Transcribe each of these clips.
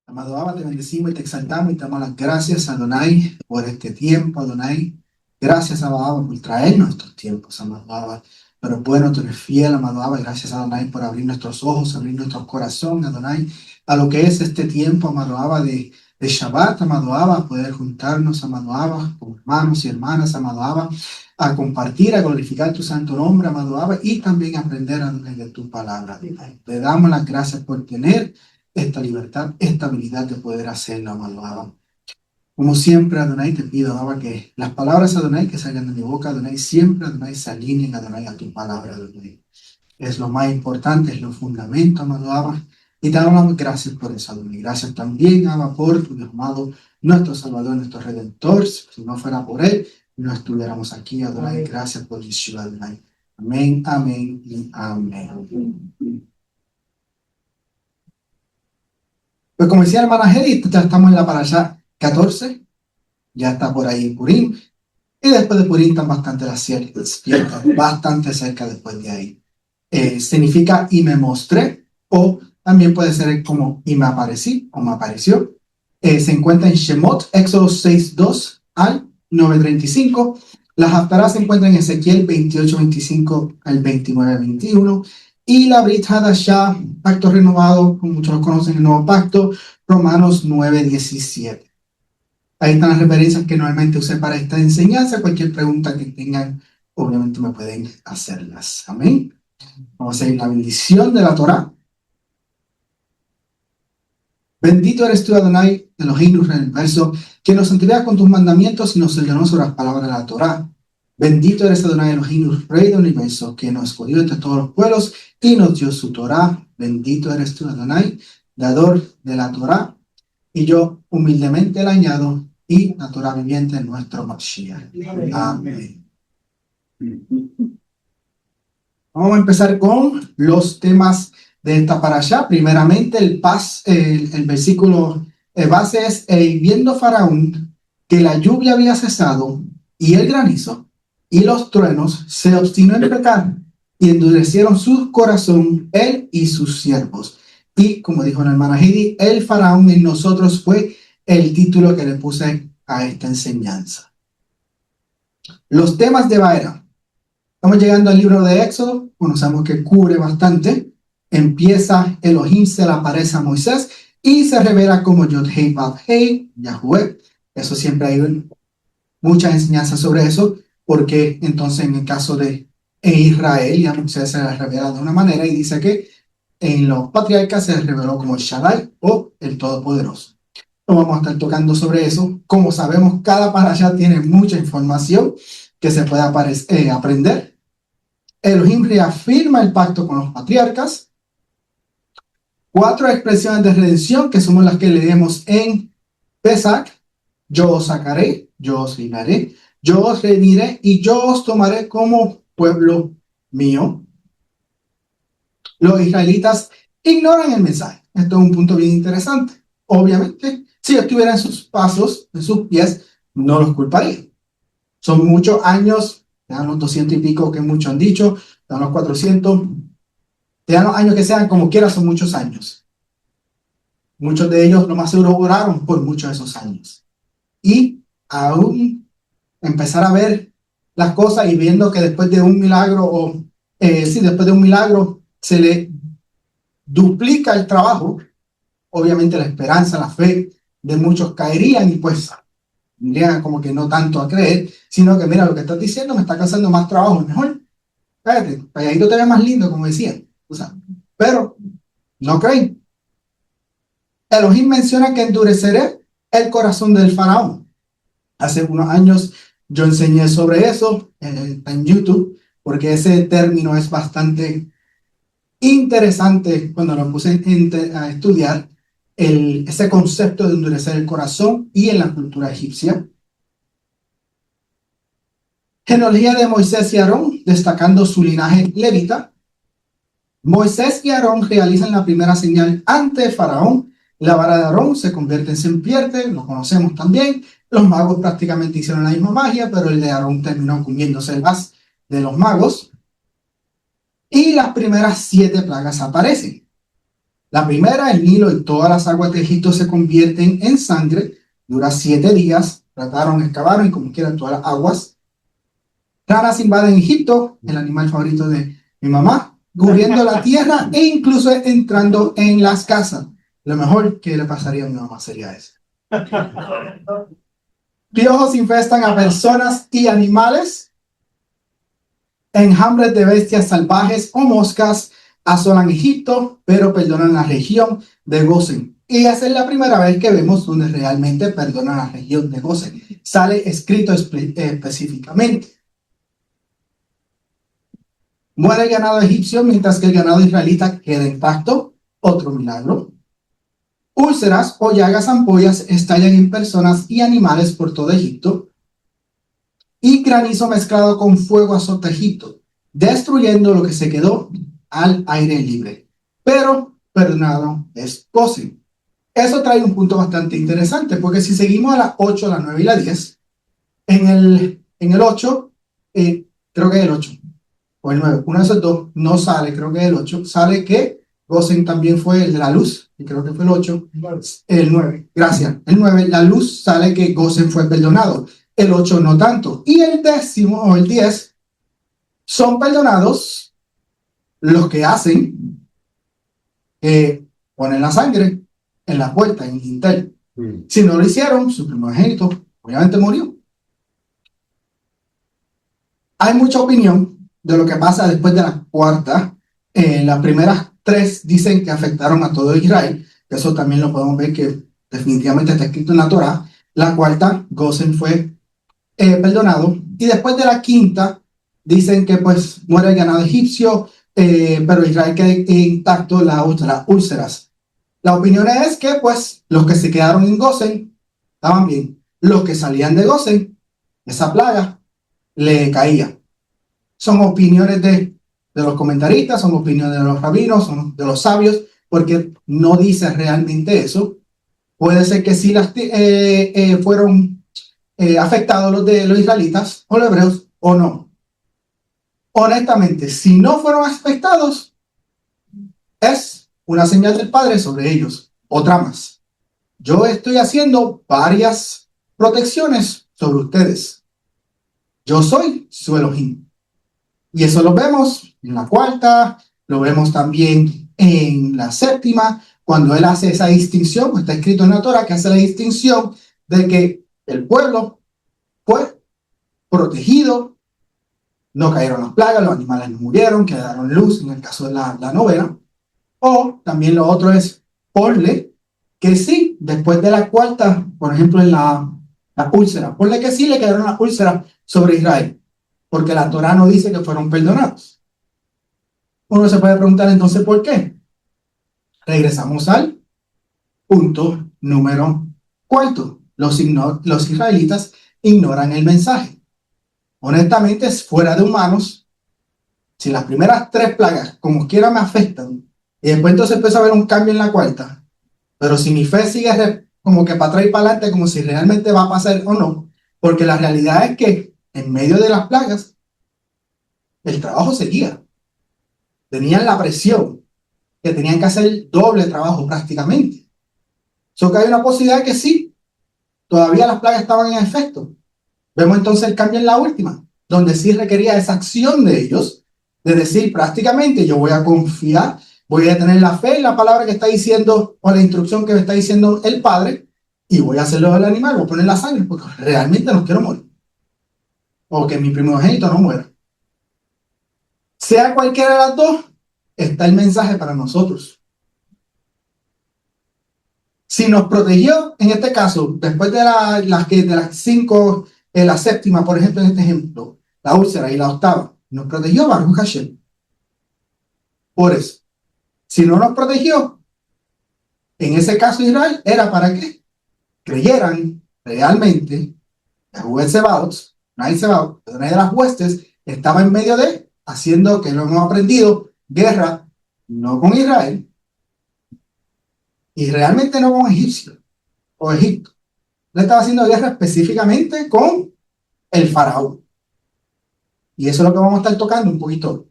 Amado Abba, te bendecimos y te exaltamos y te damos las gracias, Adonai, por este tiempo, Adonai. Gracias, amado Abba, por traernos estos tiempos, amado Abba. Pero bueno, tú eres fiel, amado Abba. Gracias, Adonai, por abrir nuestros ojos, abrir nuestro corazón, Adonai, a lo que es este tiempo, amado Abba, de Shabbat, amado Abba, poder juntarnos, amado Abba, como hermanos y hermanas, amado Abba, a compartir, a glorificar tu santo nombre, amado Abba, y también aprender, Adonai, de tu palabra. Te damos las gracias por tener esta libertad, esta habilidad de poder hacerlo, amado Abba. Como siempre, Adonai, te pido, Abba, que las palabras, Adonai, que salgan de mi boca, Adonai, siempre, Adonai, se alineen, Adonai, a tu palabra, Adonai. Es lo más importante, es lo fundamento, amado Abba. Y te damos gracias por eso, Adonai. Gracias también, Abba, por tu amado, nuestro Salvador, nuestro Redentor. Si no fuera por Él, no estuviéramos aquí, Adonai. Amén. Gracias por Yeshua, Adonai. Amén, amén y amén. Pues como decía la hermana Hedy, ya estamos en la parashá 14, ya está por ahí Purim, y después de Purim están bastante las fiestas, bastante cerca después de ahí. Significa y me mostré, o también puede ser como y me aparecí, o me apareció. Se encuentra en Shemot, Éxodo 6:2 al 9:35. Las Haftarás se encuentran en Ezequiel 28:25 al 29:21. Y la Brit Hadashah, pacto renovado, como muchos lo conocen, el nuevo pacto, Romanos 9:17. Ahí están las referencias que normalmente usé para esta enseñanza. Cualquier pregunta que tengan, obviamente me pueden hacerlas. Amén. Vamos a ir a la bendición de la Torá. Bendito eres tú, Adonai, Elohim, en el verso, que nos santifica con tus mandamientos y nos ordenó sobre las palabras de la Torá. Bendito eres Adonai Elohim, Rey del universo, que nos escogió entre todos los pueblos y nos dio su Torá. Bendito eres tú, Adonai, dador de la Torá. Y yo humildemente le añado, y la Torá viviente en nuestro Mashiach. Amén. Vamos a empezar con los temas de esta parashá. Primeramente, el versículo base es: viendo Faraón que la lluvia había cesado y el granizo y los truenos, se obstinó en pecar y endurecieron su corazón, él y sus siervos. Y como dijo la hermana Heidi, el Faraón en nosotros fue el título que le puse a esta enseñanza. Los temas de Baera. Estamos llegando al libro de Éxodo, conocemos que cubre bastante. Empieza, Elohim se le aparece a Moisés y se revela como Yod-Hei Vav-Hei, Yahweh. Eso siempre hay muchas enseñanzas sobre eso, porque entonces en el caso de Israel, ya Moisés se le revela de una manera y dice que en los patriarcas se reveló como Shaddai o el Todopoderoso. No vamos a estar tocando sobre eso. Como sabemos, cada parashá tiene mucha información que se puede aprender. Elohim reafirma el pacto con los patriarcas. 4 expresiones de redención que somos las que leemos en Pesach. Yo os sacaré, yo os libraré, yo os redimiré y yo os tomaré como pueblo mío. Los israelitas ignoran el mensaje. Esto es un punto bien interesante. Obviamente, si yo estuviera en sus pasos, en sus pies, no los culparía. Son muchos años, sean los 200 y pico que muchos han dicho, sean los 400, sean los años que sean, como quiera, son muchos años. Muchos de ellos, lo más seguro, oraron por muchos de esos años. Y aún empezar a ver las cosas y viendo que después de un milagro, después de un milagro, se le duplica el trabajo, obviamente la esperanza, la fe de muchos caerían y pues tendrían como que no tanto a creer, sino que mira, lo que estás diciendo me está causando más trabajo, mejor, cállate, calladito te ve más lindo, como decían, o sea, pero no creen. Elohim menciona que endureceré el corazón del faraón. Hace unos años Yo enseñé sobre eso en YouTube, porque ese término es bastante interesante cuando lo puse a estudiar ese concepto de endurecer el corazón y en la cultura egipcia. Genealogía de Moisés y Aarón, destacando su linaje levita. Moisés y Aarón realizan la primera señal ante Faraón. La vara de Aarón se convierte en serpiente, lo conocemos también. Los magos prácticamente hicieron la misma magia, pero el de Aarón terminó comiéndose el as de los magos. Y las primeras 7 plagas aparecen. La primera, el Nilo y todas las aguas de Egipto se convierten en sangre. Dura 7 días. Trataron, excavaron y como quieran todas las aguas. Ranas invaden Egipto, el animal favorito de mi mamá, cubriendo la tierra e incluso entrando en las casas. Lo mejor que le pasaría a mi mamá sería eso. Piojos infestan a personas y animales. Enjambres de bestias salvajes o moscas asolan Egipto, pero perdonan la región de Gosen. Y esa es la primera vez que vemos donde realmente perdonan la región de Gosen. Sale escrito específicamente. Muere el ganado egipcio mientras que el ganado israelita queda intacto. Otro milagro. Úlceras o llagas ampollas estallan en personas y animales por todo Egipto. Y granizo mezclado con fuego azota Egipto, destruyendo lo que se quedó al aire libre. Pero perdonado es Gosen. Eso trae un punto bastante interesante, porque si seguimos a las 8, la 9 y la 10, en el 8, creo que es el 8, o el 9, uno de esos dos no sale, creo que es el 8, sale que Gosen también fue el de la luz, y creo que fue el 8, el 9, gracias, el 9, la luz sale que Gosen fue perdonado, el 8 no tanto, y el 10 o el 10 son perdonados los que hacen, ponen la sangre en la puerta, en el dintel. Si no lo hicieron, su primogénito obviamente murió. Hay mucha opinión de lo que pasa después de la cuarta. Las primeras 3 dicen que afectaron a todo Israel. Eso también lo podemos ver que definitivamente está escrito en la Torá. La cuarta, Gosen fue perdonado. Y después de la quinta, dicen que pues muere el ganado egipcio, pero Israel queda intacto las úlceras. La opinión es que pues los que se quedaron en Gosen estaban bien. Los que salían de Gosen, esa plaga le caía. Son opiniones de los comentaristas, son opiniones de los rabinos, son de los sabios, porque no dice realmente eso. Puede ser que sí fueron afectados los israelitas o los hebreos o no. Honestamente, si no fueron afectados, es una señal del Padre sobre ellos. Otra más. Yo estoy haciendo varias protecciones sobre ustedes. Yo soy su Elohim. Y eso lo vemos en la cuarta, lo vemos también en la séptima, cuando él hace esa distinción, está escrito en la Torah que hace la distinción de que el pueblo fue protegido, no cayeron las plagas, los animales no murieron, quedaron luz en el caso de la novena. O también lo otro es, ponle que sí, después de la cuarta, por ejemplo en la úlcera, ponle que sí le quedaron las úlceras sobre Israel, porque la Torá no dice que fueron perdonados. Uno se puede preguntar entonces ¿por qué? Regresamos al punto número 4. Los israelitas ignoran el mensaje. Honestamente, es fuera de humanos. Si las primeras 3 plagas, como quiera, me afectan, y después entonces empieza a haber un cambio en la cuarta, pero si mi fe sigue como que para atrás y para adelante, como si realmente va a pasar o no, porque la realidad es que en medio de las plagas, el trabajo seguía. Tenían la presión, que tenían que hacer doble trabajo prácticamente. Que hay una posibilidad que sí, todavía las plagas estaban en efecto. Vemos entonces el cambio en la última, donde sí requería esa acción de ellos, de decir prácticamente yo voy a confiar, voy a tener la fe en la palabra que está diciendo o la instrucción que me está diciendo el Padre y voy a hacerlo del animal, voy a poner la sangre porque realmente no quiero morir. O que mi primogénito no muera. Sea cualquiera de las dos, está el mensaje para nosotros. Si nos protegió, en este caso, después de las 5 la séptima, por ejemplo, en este ejemplo, la úlcera y la octava, nos protegió Baruch Hashem. Por eso, si no nos protegió, en ese caso Israel, ¿era para qué? Creyeran realmente que Yahweh Sebaot, Nai Sebaot, una de las huestes, estaba en medio de, haciendo, que lo hemos aprendido, guerra, no con Israel, y realmente no con Egipcio o Egipto. Le estaba haciendo guerra específicamente con el faraón. Y eso es lo que vamos a estar tocando un poquito.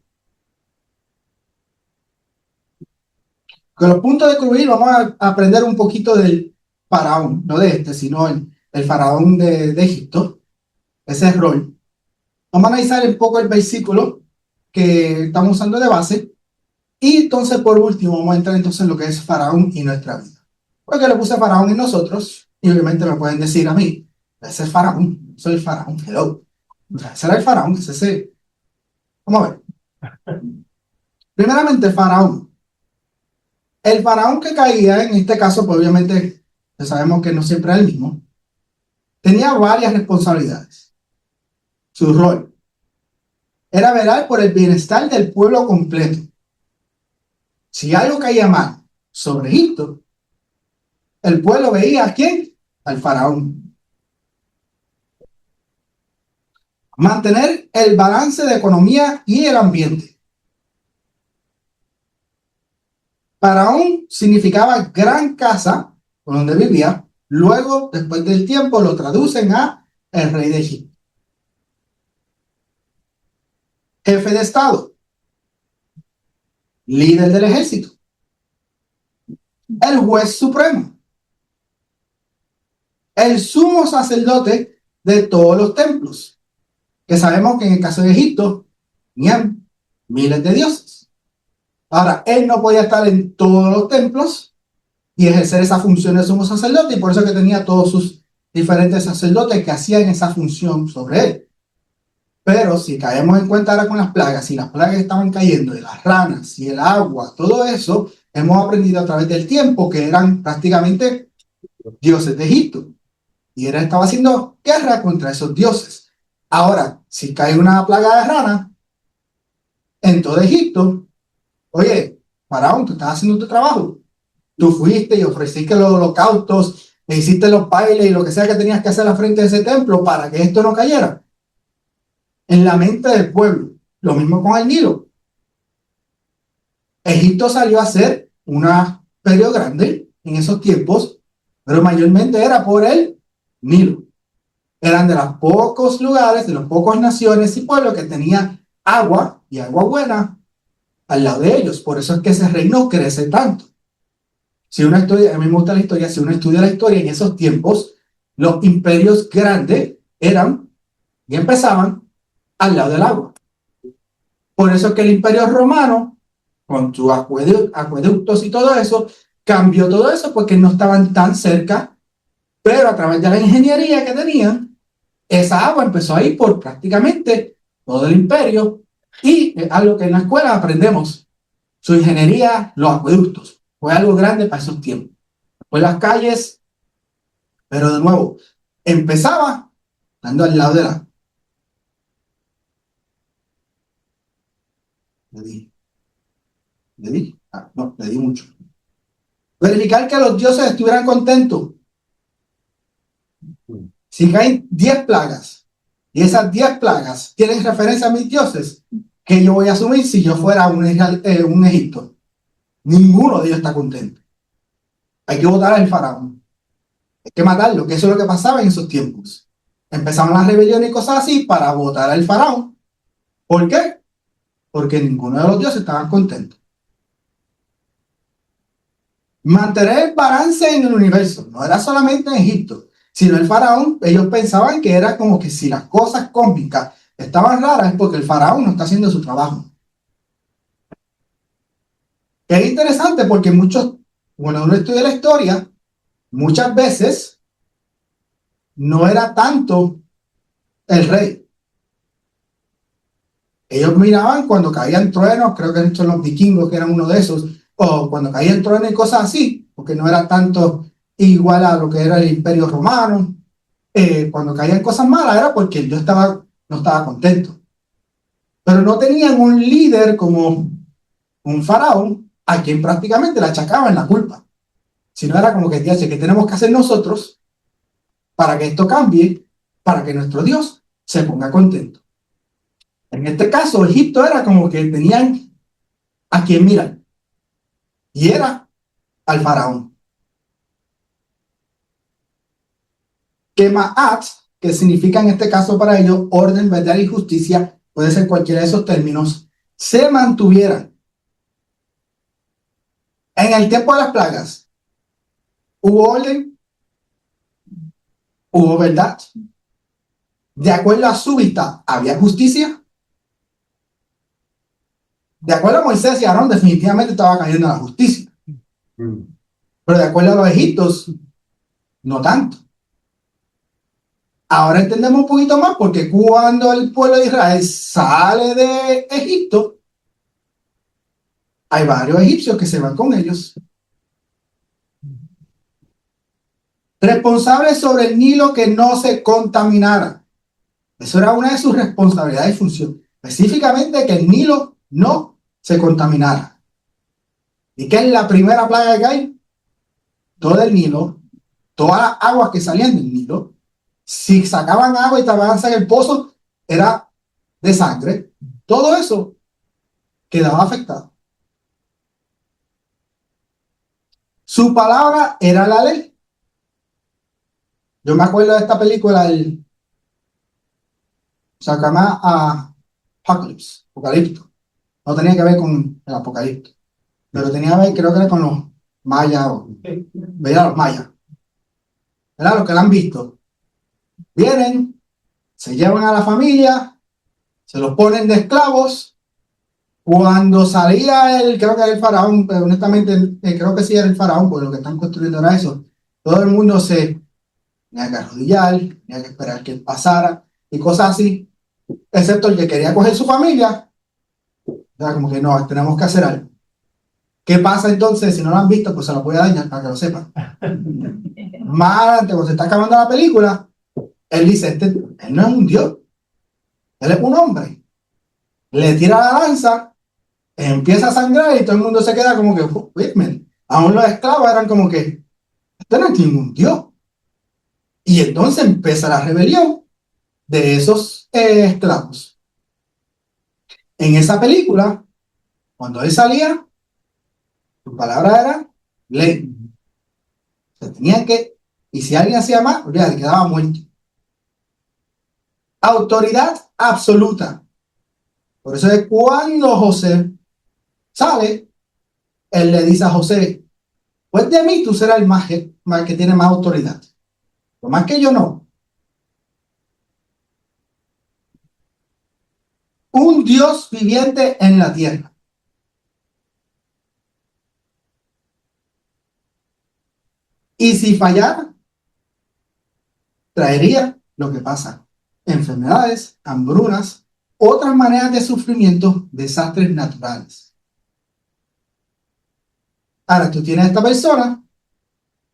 Con los puntos de concluir vamos a aprender un poquito del faraón, no de este, sino el faraón de Egipto, ese rol. Vamos a analizar un poco el versículo que estamos usando de base. Y entonces, por último, vamos a entrar entonces en lo que es faraón y nuestra vida. Porque le puse faraón en nosotros, y obviamente me pueden decir a mí, ese es faraón, soy el faraón, hello. Ese era el faraón, ese. Vamos a ver. Primeramente, faraón. El faraón que caía, en este caso, pues obviamente sabemos que no siempre es el mismo, tenía varias responsabilidades. Su rol era velar por el bienestar del pueblo completo. Si algo caía mal sobre Egipto, el pueblo veía a quién, al faraón. Mantener el balance de economía y el ambiente. Faraón significaba gran casa por donde vivía. Luego, después del tiempo, lo traducen a el rey de Egipto. Jefe de Estado. Líder del ejército. El juez supremo. El sumo sacerdote de todos los templos. Que sabemos que en el caso de Egipto tenían miles de dioses. Ahora, él no podía estar en todos los templos y ejercer esa función de sumo sacerdote, y por eso que tenía todos sus diferentes sacerdotes que hacían esa función sobre él. Pero si caemos en cuenta ahora con las plagas, si las plagas estaban cayendo de las ranas y el agua, todo eso, hemos aprendido a través del tiempo que eran prácticamente dioses de Egipto. Y él estaba haciendo guerra contra esos dioses. Ahora, si cae una plaga de rana en todo Egipto, oye, faraón, tú estás haciendo tu trabajo. Tú fuiste y ofreciste los holocaustos, e hiciste los bailes y lo que sea que tenías que hacer al frente de ese templo para que esto no cayera. En la mente del pueblo. Lo mismo con el Nilo. Egipto salió a ser un periodo grande en esos tiempos, pero mayormente era por el Nilo. Eran de los pocos lugares, de las pocas naciones y pueblos que tenían agua y agua buena al lado de ellos. Por eso es que ese reino crece tanto. Si uno estudia, a mí me gusta la historia, si uno estudia la historia en esos tiempos, los imperios grandes eran y empezaban al lado del agua. Por eso es que el imperio romano, con sus acueductos y todo eso, cambió todo eso porque no estaban tan cerca, pero a través de la ingeniería que tenían, esa agua empezó a ir por prácticamente todo el imperio, y es algo que en la escuela aprendemos, su ingeniería, los acueductos, fue algo grande para esos tiempos. Después las calles, pero de nuevo, empezaba dando al lado de la... Le di mucho. Verificar que los dioses estuvieran contentos. Si caen 10 plagas y esas 10 plagas tienen referencia a mis dioses, ¿qué yo voy a asumir si yo fuera un Egipto? Ninguno de ellos está contento. Hay que votar al faraón. Hay que matarlo, que eso es lo que pasaba en esos tiempos. Empezaban las rebeliones y cosas así para votar al faraón. ¿Por qué? Porque ninguno de los dioses estaban contentos. Mantener el balance en el universo. No era solamente en Egipto, sino el faraón. Ellos pensaban que era como que si las cosas cósmicas estaban raras es porque el faraón no está haciendo su trabajo. Es interesante porque cuando uno estudia la historia, muchas veces no era tanto el rey. Ellos miraban cuando caían truenos, creo que son los vikingos que eran uno de esos, o cuando caían truenos y cosas así, porque no era tanto igual a lo que era el imperio romano. cuando caían cosas malas era porque el Dios no estaba contento. Pero no tenían un líder como un faraón a quien prácticamente le achacaban la culpa. Sino era como que, Dios, ¿qué tenemos que hacer nosotros para que esto cambie, para que nuestro Dios se ponga contento? En este caso, Egipto era como que tenían a quien mirar, y era al faraón. Que Ma'at, que significa en este caso para ellos orden, verdad y justicia, puede ser cualquiera de esos términos, se mantuvieran. En el tiempo de las plagas, hubo orden, hubo verdad. De acuerdo a su vista, había justicia. De acuerdo a Moisés y Aarón, definitivamente estaba cayendo la justicia. Pero de acuerdo a los egipcios, no tanto. Ahora entendemos un poquito más porque cuando el pueblo de Israel sale de Egipto, hay varios egipcios que se van con ellos. Responsables sobre el Nilo que no se contaminara. Eso era una de sus responsabilidades y funciones. Específicamente que el Nilo no se contaminara. ¿Y qué es la primera plaga que hay? Todo el Nilo, todas las aguas que salían del Nilo, si sacaban agua y tapaban en el pozo, era de sangre. Todo eso quedaba afectado. Su palabra era la ley. Yo me acuerdo de esta película, el se llama Apocalipto. No tenía que ver con el Apocalipto, pero tenía que ver, creo que era con los mayas, veía a los mayas. ¿Verdad? Los que la han visto. Vienen, se llevan a la familia, se los ponen de esclavos. Cuando salía creo que era el faraón, pero honestamente creo que sí era el faraón, porque lo que están construyendo era eso. Todo el mundo se tenía que arrodillar, tenía que esperar que él pasara y cosas así, excepto el que quería coger su familia. Era como que no, tenemos que hacer algo. ¿Qué pasa entonces? Si no lo han visto, pues se lo voy a dañar para que lo sepan. Más adelante, cuando se está acabando la película, él dice, él no es un dios, él es un hombre. Le tira la lanza, empieza a sangrar y todo el mundo se queda como que, wait a minute. Aún los esclavos eran como que, este no es ningún dios. Y entonces empieza la rebelión de esos esclavos. En esa película, cuando él salía, su palabra era ley. Se tenía que, y si alguien hacía más, olvídate, quedaba muerto. Autoridad absoluta. Por eso es cuando José sale, él le dice a José, pues de mí tú serás el más que tiene más autoridad. Lo más que yo no. Un Dios viviente en la tierra. Y si fallara, traería lo que pasa. Enfermedades, hambrunas, otras maneras de sufrimiento, desastres naturales. Ahora tú tienes a esta persona,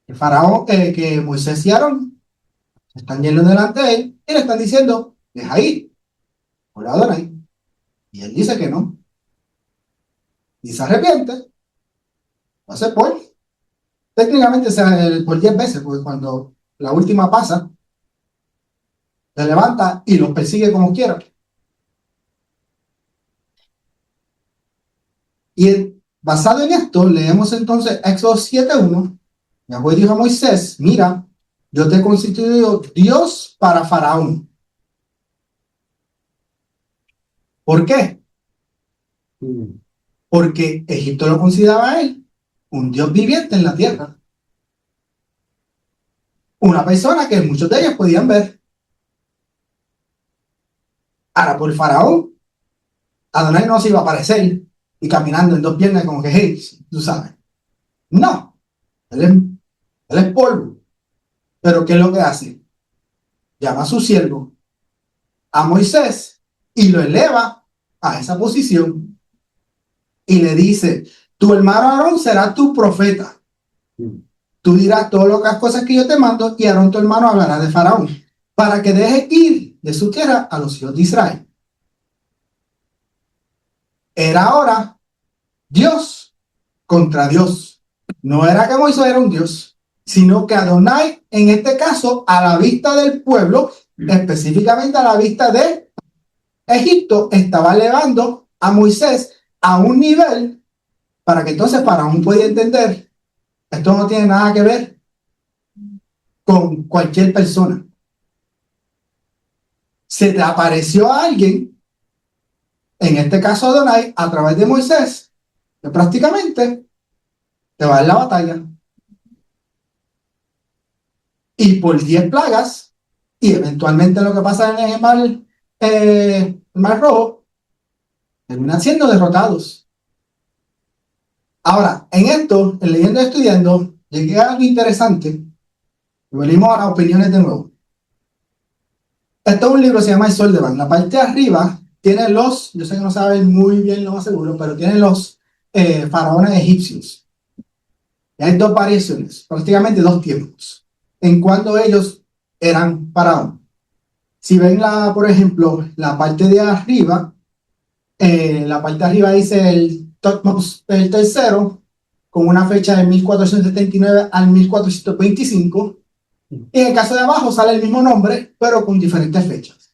el faraón, que Moisés y Aarón están yendo delante de él y le están diciendo, deja ir, por Adonai. Y él dice que no. Y se arrepiente. Lo hace técnicamente por 10 veces, porque cuando la última pasa, se levanta y los persigue como quiera. Y basado en esto, leemos entonces Éxodo 7:1. Yahweh dijo a Moisés, mira, yo te he constituido Dios para Faraón. ¿Por qué? Porque Egipto lo consideraba a él un Dios viviente en la tierra. Una persona que muchos de ellos podían ver. Ahora, por Faraón, Adonai no se iba a aparecer y caminando en dos piernas como que, hey, tú sabes. No, él es polvo. Pero ¿qué es lo que hace? Llama a su siervo, a Moisés, y lo eleva a esa posición. Y le dice, tu hermano Aarón será tu profeta. Tú dirás todas las cosas que yo te mando y Aarón tu hermano hablará de Faraón. para que deje ir de su tierra a los hijos de Israel. Era ahora Dios contra Dios. No era que Moisés era un Dios, sino que Adonai, en este caso, a la vista del pueblo, específicamente a la vista de Egipto, estaba elevando a Moisés a un nivel para que entonces Faraón pueda entender, esto no tiene nada que ver con cualquier persona. Se te apareció a alguien, en este caso Adonai, a través de Moisés, que prácticamente te va a dar la batalla. Y por 10 plagas, y eventualmente lo que pasa en el mar Rojo, terminan siendo derrotados. Ahora, en esto, en leyendo y estudiando, llegué a algo interesante. Venimos a opiniones de nuevo. Esto es un libro, se llama El Sol de Van. La parte de arriba tiene los, yo sé que no saben muy bien lo más seguro, pero tiene los faraones egipcios. Y hay dos variaciones, prácticamente dos tiempos, en cuando ellos eran faraón. Si ven, por ejemplo, la parte de arriba, dice el Thutmose el tercero, con una fecha de 1479 al 1425, y en el caso de abajo sale el mismo nombre, pero con diferentes fechas.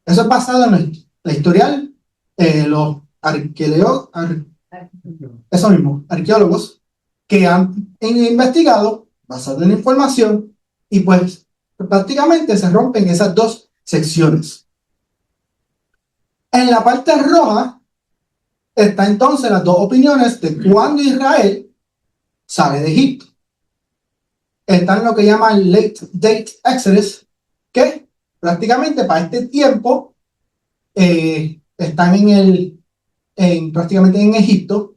Eso es basado en la historial, los arqueólogos que han investigado, basado en la información, y pues prácticamente se rompen esas dos secciones. En la parte roja está entonces las dos opiniones de cuándo Israel sale de Egipto. Está en lo que llaman Late Date Exodus, que prácticamente para este tiempo están prácticamente en Egipto,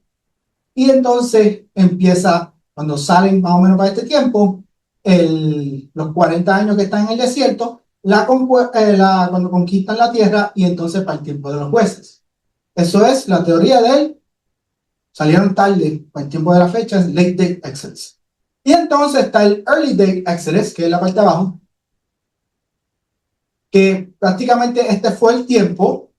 y entonces empieza, cuando salen más o menos para este tiempo, los 40 años que están en el desierto, cuando conquistan la tierra, y entonces para el tiempo de los jueces. Eso es la teoría salieron tarde para el tiempo de la fecha, es Late Date Exodus. Y entonces está el Early Date Exodus, que es la parte de abajo, que prácticamente este fue el tiempo,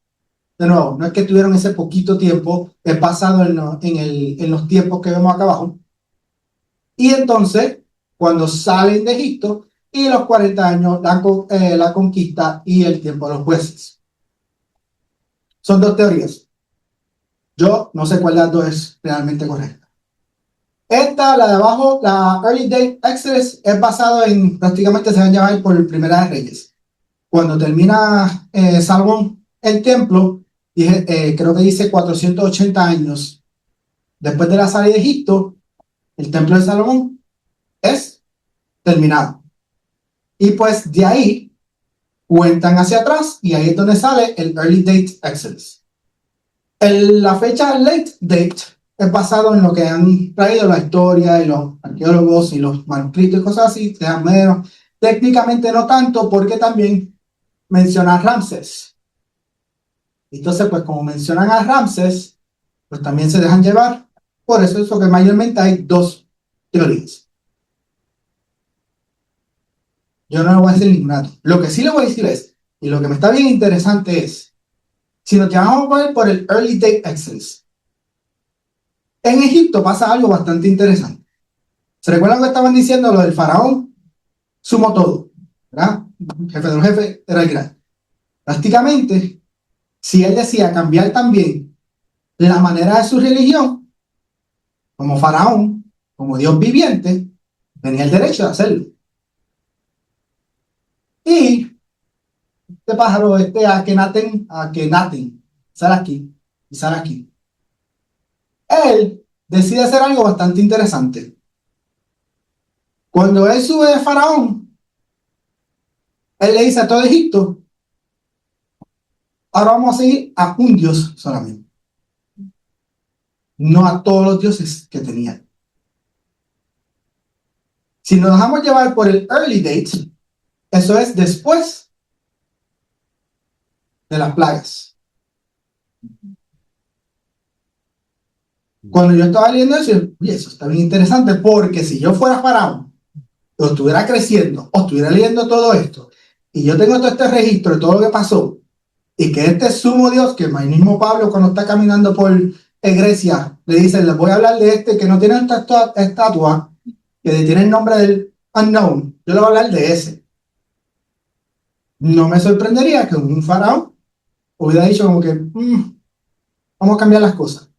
de nuevo, no es que tuvieron ese poquito tiempo, es basado en los tiempos que vemos acá abajo. Y entonces, cuando salen de Egipto, y los 40 años, la conquista y el tiempo de los jueces. Son dos teorías. Yo no sé cuál de las dos es realmente correcta. Esta, la de abajo, la Early Date Exodus, es basado en, prácticamente se van a llamar por Primera de Reyes. Cuando termina Salomón el templo, creo que dice 480 años después de la salida de Egipto, el templo de Salomón es terminado. Y pues de ahí cuentan hacia atrás, y ahí es donde sale el Early Date Exodus. La fecha del Late Date es basado en lo que han traído la historia y los arqueólogos y los manuscritos y cosas así, sean menos. Técnicamente no tanto, porque también menciona a Ramsés. Entonces, pues como mencionan a Ramsés, pues también se dejan llevar. Por eso es que mayormente hay dos teorías. Yo no le voy a decir ninguna. Lo que sí le voy a decir es, y lo que me está bien interesante es, si nos llevamos a ver por el Early Date Exodus, en Egipto pasa algo bastante interesante. ¿Se recuerdan que estaban diciendo lo del faraón? Sumó todo, ¿verdad? Jefe de los jefes era el gran. Prácticamente, si él decía cambiar también la manera de su religión, como faraón, como Dios viviente, tenía el derecho de hacerlo. Y este pájaro, Akenaten, sale aquí y sale aquí. Él decide hacer algo bastante interesante. Cuando él sube de faraón, él le dice a todo Egipto, ahora vamos a seguir a un Dios solamente, no a todos los dioses que tenían. Si nos dejamos llevar por el Early Date, eso es después de las plagas. Cuando yo estaba leyendo eso, eso está bien interesante, porque si yo fuera faraón, o estuviera creciendo, o estuviera leyendo todo esto, y yo tengo todo este registro de todo lo que pasó, y que este sumo Dios, que el mismo Pablo cuando está caminando por Grecia, le dice, les voy a hablar de este que no tiene esta estatua, que tiene el nombre del unknown, yo le voy a hablar de ese. No me sorprendería que un faraón hubiera dicho como que, vamos a cambiar las cosas.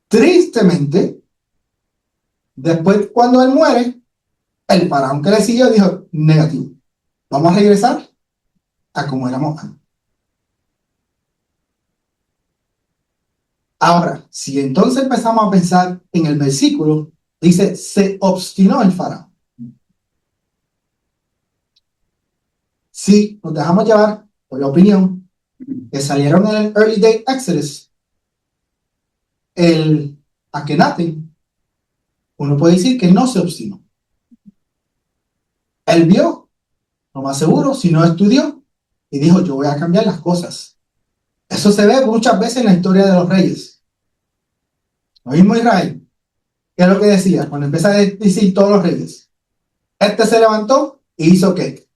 Tristemente, después cuando él muere, el faraón que le siguió dijo, negativo, vamos a regresar a como éramos antes. Ahora, si entonces empezamos a pensar en el versículo, dice, se obstinó el faraón. Si nos dejamos llevar por la opinión que salieron en el Early Day Exodus, el Akenaten, uno puede decir que no se obstinó. Él vio, lo más seguro, si no estudió, y dijo, yo voy a cambiar las cosas. Eso se ve muchas veces en la historia de los reyes. Lo mismo Israel. ¿Qué es lo que decía? Cuando empieza a decir todos los reyes. Este se levantó y hizo ¿qué?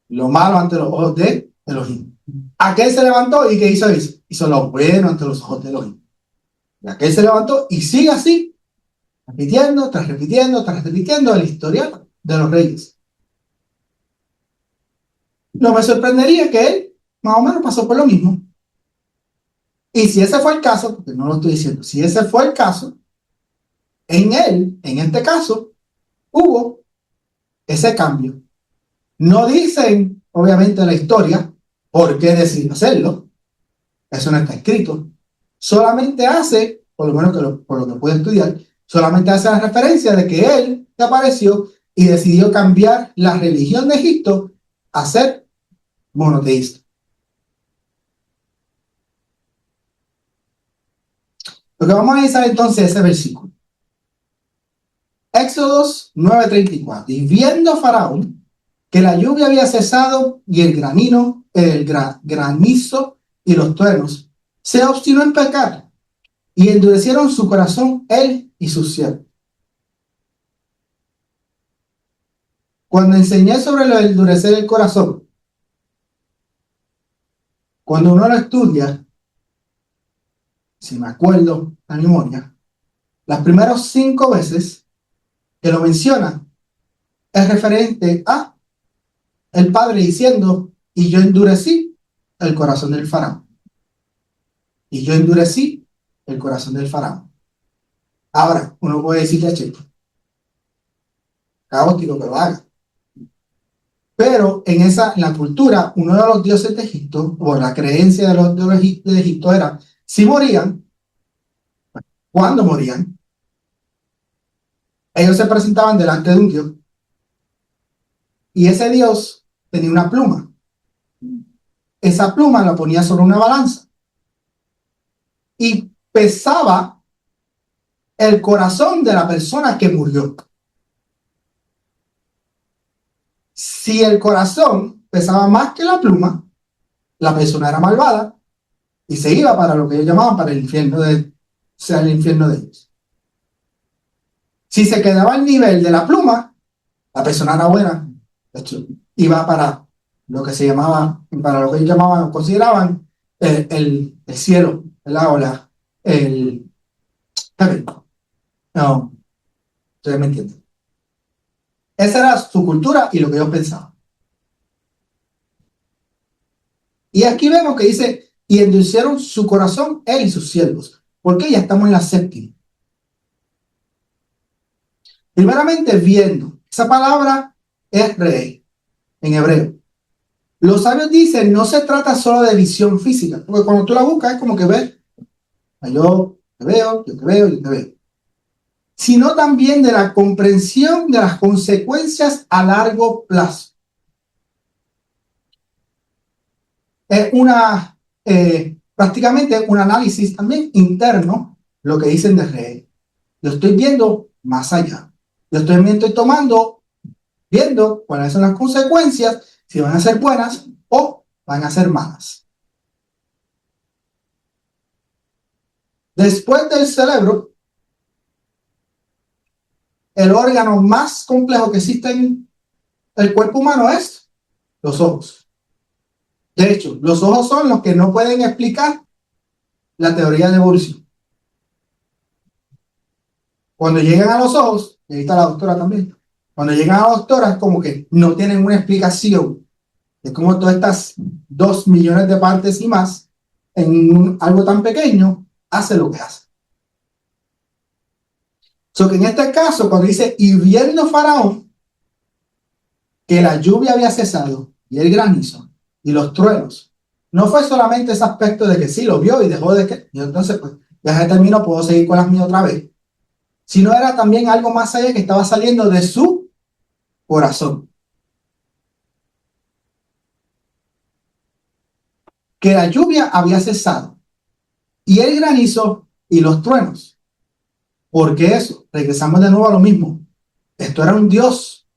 Lo malo ante los ojos de Elohim. Aquel se levantó y ¿qué hizo? Hizo lo bueno ante los ojos de Elohim. Y aquel se levantó y sigue así, repitiendo, tras repitiendo, tras repitiendo el historial de los reyes. No me sorprendería que él más o menos pasó por lo mismo. Y si ese fue el caso, porque no lo estoy diciendo, si ese fue el caso, en él, en este caso, hubo ese cambio. No dicen, obviamente, la historia por qué decidió hacerlo. Eso no está escrito. Solamente hace, por lo menos por lo que pude estudiar, solamente hace la referencia de que él se apareció y decidió cambiar la religión de Egipto a ser monoteísta. Lo que vamos a analizar entonces es ese versículo. Éxodos 9:34. Y viendo Faraón que la lluvia había cesado y el granizo y los truenos, se obstinó en pecar y endurecieron su corazón él y sus siervos. Cuando enseñé sobre lo de endurecer el corazón, cuando uno lo estudia, si me acuerdo a memoria, las primeras 5 veces que lo menciona es referente a el padre diciendo, y yo endurecí el corazón del faraón. Y yo endurecí el corazón del faraón. Ahora, uno puede decirle, che, caótico que lo haga. Pero en la cultura, uno de los dioses de Egipto, o la creencia de los dioses de Egipto era, si morían, cuando morían, ellos se presentaban delante de un dios, y ese dios tenía una pluma. Esa pluma la ponía sobre una balanza, y pesaba el corazón de la persona que murió. Si el corazón pesaba más que la pluma, la persona era malvada y se iba para lo que ellos llamaban para el infierno el infierno de ellos. Si se quedaba al nivel de la pluma, la persona era buena. De hecho, iba para lo que se llamaba, para lo que ellos llamaban, consideraban el cielo, ¿verdad? No, ustedes me entienden. Esa era su cultura y lo que ellos pensaban. Y aquí vemos que dice, y endurecieron su corazón él y sus siervos. Porque ya estamos en la séptima. Primeramente, viendo. Esa palabra es rey en hebreo. Los sabios dicen, no se trata solo de visión física. Porque cuando tú la buscas es como que ves, yo te veo, yo te veo, yo te veo. Sino también de la comprensión de las consecuencias a largo plazo. Es prácticamente un análisis también interno, lo que dicen de rey. Yo estoy viendo más allá. Yo estoy viendo cuáles son las consecuencias, si van a ser buenas o van a ser malas. Después del cerebro, el órgano más complejo que existe en el cuerpo humano es los ojos. De hecho, los ojos son los que no pueden explicar la teoría de evolución. Cuando llegan a los ojos, y ahí está la doctora también, cuando llegan a la doctora es como que no tienen una explicación de cómo todas estas 2 millones de partes y más en algo tan pequeño hace lo que hace. So que en este caso, cuando dice, y viendo Faraón que la lluvia había cesado y el granizo y los truenos, no fue solamente ese aspecto de que sí lo vio y dejó de que, y entonces pues ya se terminó, puedo seguir con las mías otra vez, sino era también algo más allá que estaba saliendo de su corazón. Que la lluvia había cesado y el granizo y los truenos. ¿Por qué eso? Regresamos de nuevo a lo mismo. Esto era un Dios.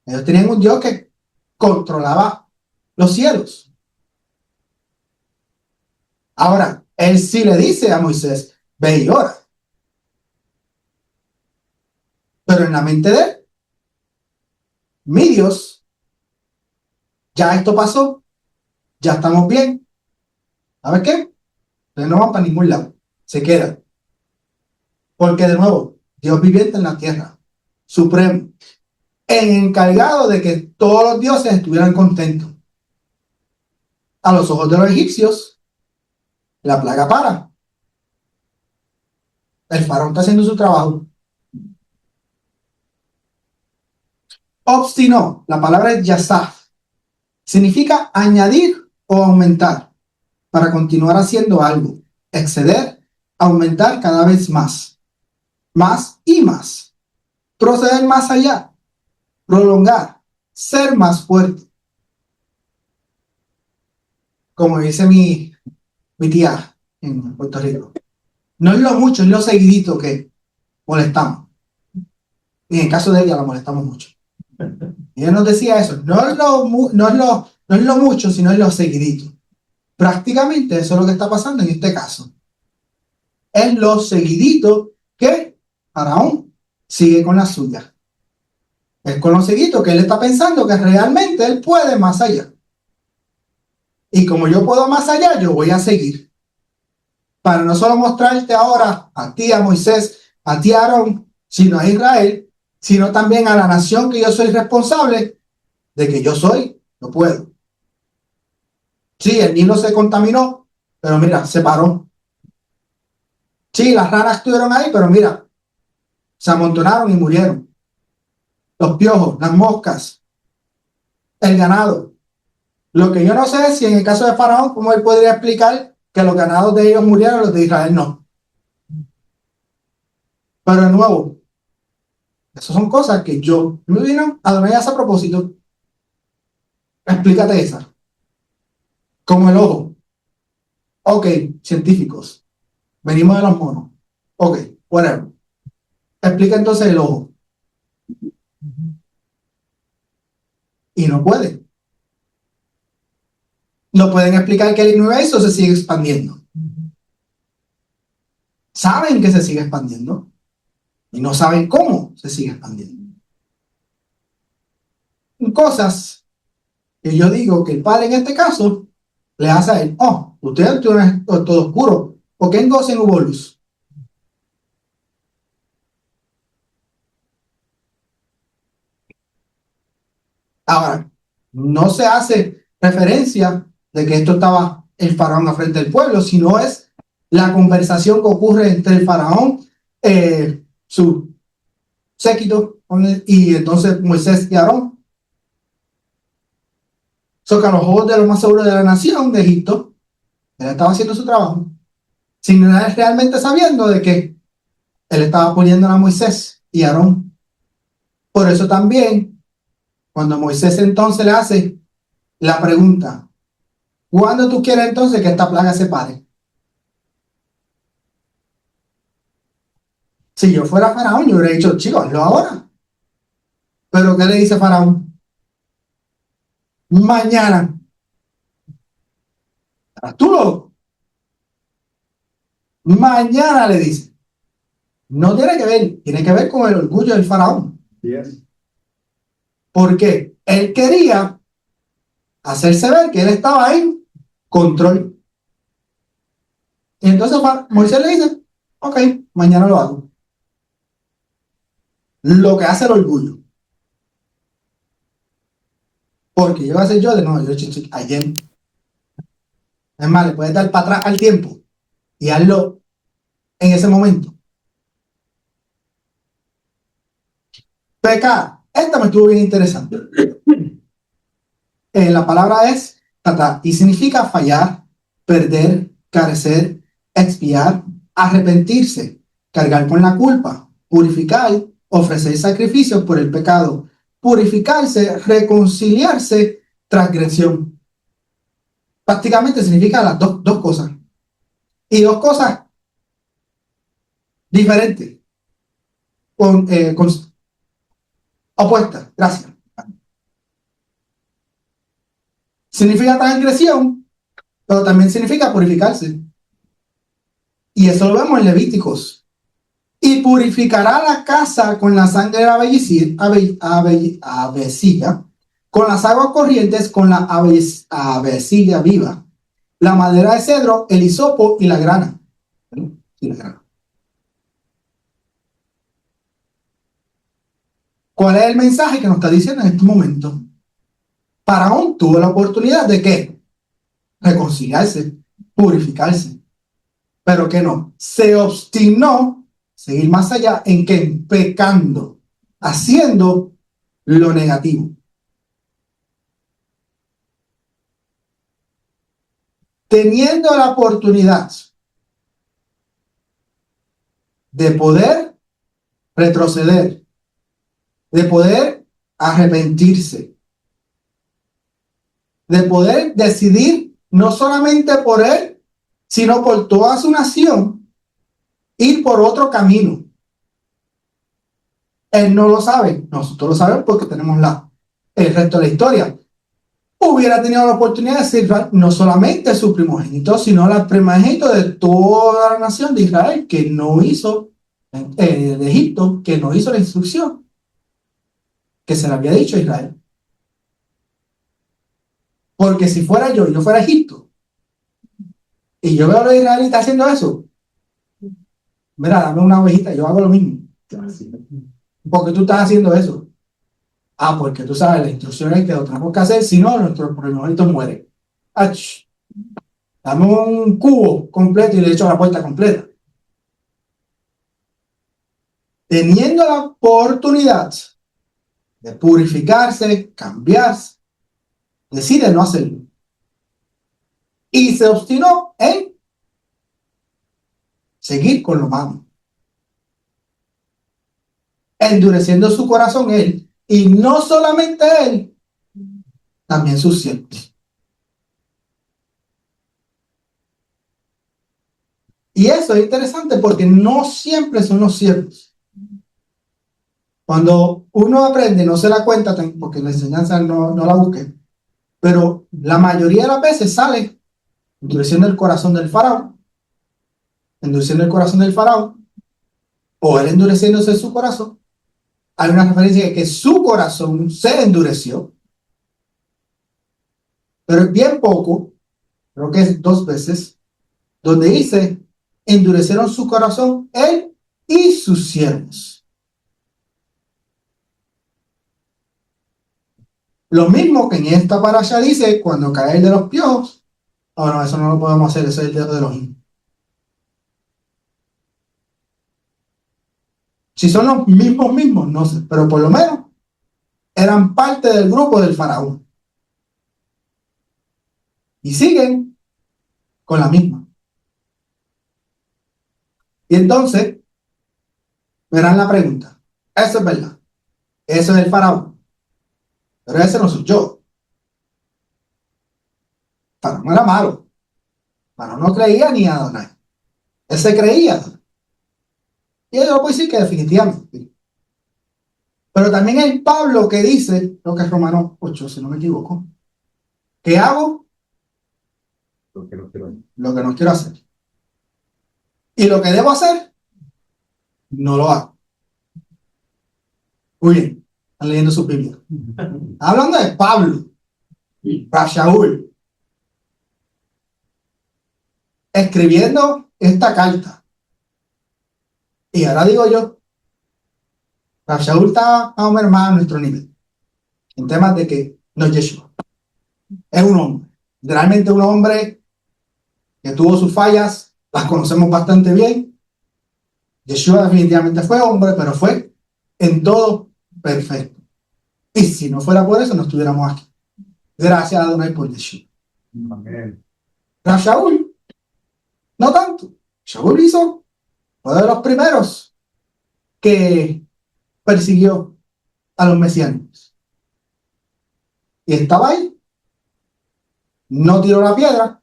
Ellos tenían un Dios que controlaba los cielos. Ahora, él sí le dice a Moisés, ve y ora. Pero en la mente de él, mi Dios, ya esto pasó, ya estamos bien. ¿Sabes qué? Entonces no van para ningún lado. Se queda. Porque de nuevo, Dios viviente en la tierra, supremo, encargado de que todos los dioses estuvieran contentos. A los ojos de los egipcios, la plaga para. El faraón está haciendo su trabajo. Obstinó, la palabra es yasaf, significa añadir o aumentar para continuar haciendo algo, exceder, aumentar cada vez más y más, proceder más allá, prolongar, ser más fuerte. Como dice mi tía en Puerto Rico, no es lo mucho, es lo seguidito que molestamos. Y en el caso de ella la molestamos mucho. Y ella nos decía eso, no es lo mucho, sino es lo seguidito. Prácticamente eso es lo que está pasando en este caso. Es lo seguidito que Faraón sigue con la suya. Es con lo seguidito que él está pensando que realmente él puede más allá. Y como yo puedo más allá, yo voy a seguir. Para no solo mostrarte ahora a ti, a Moisés, a ti, a Aarón, sino a Israel, sino también a la nación que yo soy responsable de que yo soy, no puedo. Sí, el Nilo se contaminó, pero mira, se paró. Sí, las ranas estuvieron ahí, pero mira, se amontonaron y murieron. Los piojos, las moscas, el ganado. Lo que yo no sé es si en el caso de Faraón, cómo él podría explicar que los ganados de ellos murieron, los de Israel no. Pero de nuevo, esas son cosas que yo me vino a Adonai a propósito. Explícate esa. Como el ojo. Ok, científicos. Venimos de los monos. Ok, whatever. Explica entonces el ojo. Y no puede. No pueden explicar que el universo se sigue expandiendo. Saben que se sigue expandiendo y no saben cómo se sigue expandiendo. Cosas que yo digo que el padre en este caso le hace a él, oh, ustedes tienen todo oscuro, ¿por qué en Gosen hubo luz? Ahora, no se hace referencia de que esto estaba el faraón a frente del pueblo, sino es la conversación que ocurre entre el faraón, su séquito, y entonces Moisés y Aarón. So que a los ojos de los más seguros de la nación de Egipto, él estaba haciendo su trabajo, sin realmente sabiendo de que él estaba poniendo a Moisés y a Aarón. Por eso también, cuando Moisés entonces le hace la pregunta, ¿cuándo tú quieres entonces que esta plaga se pare? Si yo fuera Faraón, yo hubiera dicho, chicos, hazlo ahora. Pero ¿qué le dice Faraón? Mañana. ¿Estás tú loco? Mañana le dice. No tiene que ver con el orgullo del Faraón. Yes. Porque él quería hacerse ver que él estaba en control. Y entonces Moisés le dice, ok, mañana lo hago. Lo que hace el orgullo. Porque yo voy a hacer yo de nuevo, ayer. Es más, le puedes dar para atrás al tiempo y hazlo en ese momento. Pecar. Esta me estuvo bien interesante. La palabra es tata y significa fallar, perder, carecer, expiar, arrepentirse, cargar con la culpa, purificar, ofrecer sacrificios por el pecado, purificarse, reconciliarse, transgresión. Prácticamente significa las dos cosas. Y dos cosas diferentes, con opuestas. Gracias. Significa transgresión, pero también significa purificarse. Y eso lo vemos en Levíticos. Y purificará la casa con la sangre de la avecilla, con las aguas corrientes, con la avecilla viva, la madera de cedro, el hisopo y la grana. ¿Cuál es el mensaje que nos está diciendo en este momento? Faraón tuvo la oportunidad de ¿qué? Reconciliarse, purificarse, pero que no, se obstinó seguir más allá en que pecando, haciendo lo negativo. Teniendo la oportunidad de poder retroceder, de poder arrepentirse, de poder decidir no solamente por él, sino por toda su nación, ir por otro camino. Él no lo sabe, nosotros lo sabemos porque tenemos el resto de la historia. Hubiera tenido la oportunidad de decir no solamente su primogénito, sino el primogénito de toda la nación de Israel, que no hizo, de Egipto, que no hizo la instrucción que se le había dicho a Israel. Porque si fuera yo fuera a Egipto, y yo veo a los israelitas haciendo eso, mira, dame una ovejita, yo hago lo mismo. Porque tú estás haciendo eso. Ah, porque tú sabes las instrucciones que lo tenemos que hacer, si no, nuestro primogénito muere. Ach, dame un cubo completo y le echo la puerta completa. Teniendo la oportunidad de purificarse, cambiarse, decide no hacerlo. Y se obstinó en seguir con lo malo. Endureciendo su corazón él, y no solamente él, también sus siervos. Y eso es interesante porque no siempre son los siervos. Cuando uno aprende, no se da cuenta, porque la enseñanza no la busque, pero la mayoría de las veces sale endureciendo el corazón del faraón, o él endureciéndose su corazón. Hay una referencia de que su corazón se endureció, pero es bien poco, creo que es 2 veces, donde dice, endurecieron su corazón él y sus siervos. Lo mismo que en esta parasha dice, cuando cae el de los piojos, no, eso no lo podemos hacer, eso es el dedo de los hijos. Si son los mismos, no sé, pero por lo menos eran parte del grupo del faraón. Y siguen con la misma. Y entonces, verán la pregunta. Eso es verdad. Eso es el faraón. Pero ese no soy yo. Faraón era malo. Faraón no creía ni a Adonai. Él se creía. Y yo puedo decir que definitivamente. Pero también hay Pablo que dice, creo que es Romanos 8, si no me equivoco, ¿qué hago? Lo que no quiero hacer. Y lo que debo hacer, no lo hago. Muy bien, están leyendo su Biblia. Hablando de Pablo. Rab Shaul, escribiendo esta carta. Y ahora digo yo, Rab Shaul está más o menos más a nuestro nivel, en temas de que no es Yeshua. Es un hombre, literalmente un hombre que tuvo sus fallas, las conocemos bastante bien. Yeshua definitivamente fue hombre, pero fue en todo perfecto. Y si no fuera por eso, no estuviéramos aquí. Gracias a Adonai por Yeshua. Amén. Rab Shaul, no tanto. Shaul fue de los primeros que persiguió a los mesiánicos. Y estaba ahí, no tiró la piedra,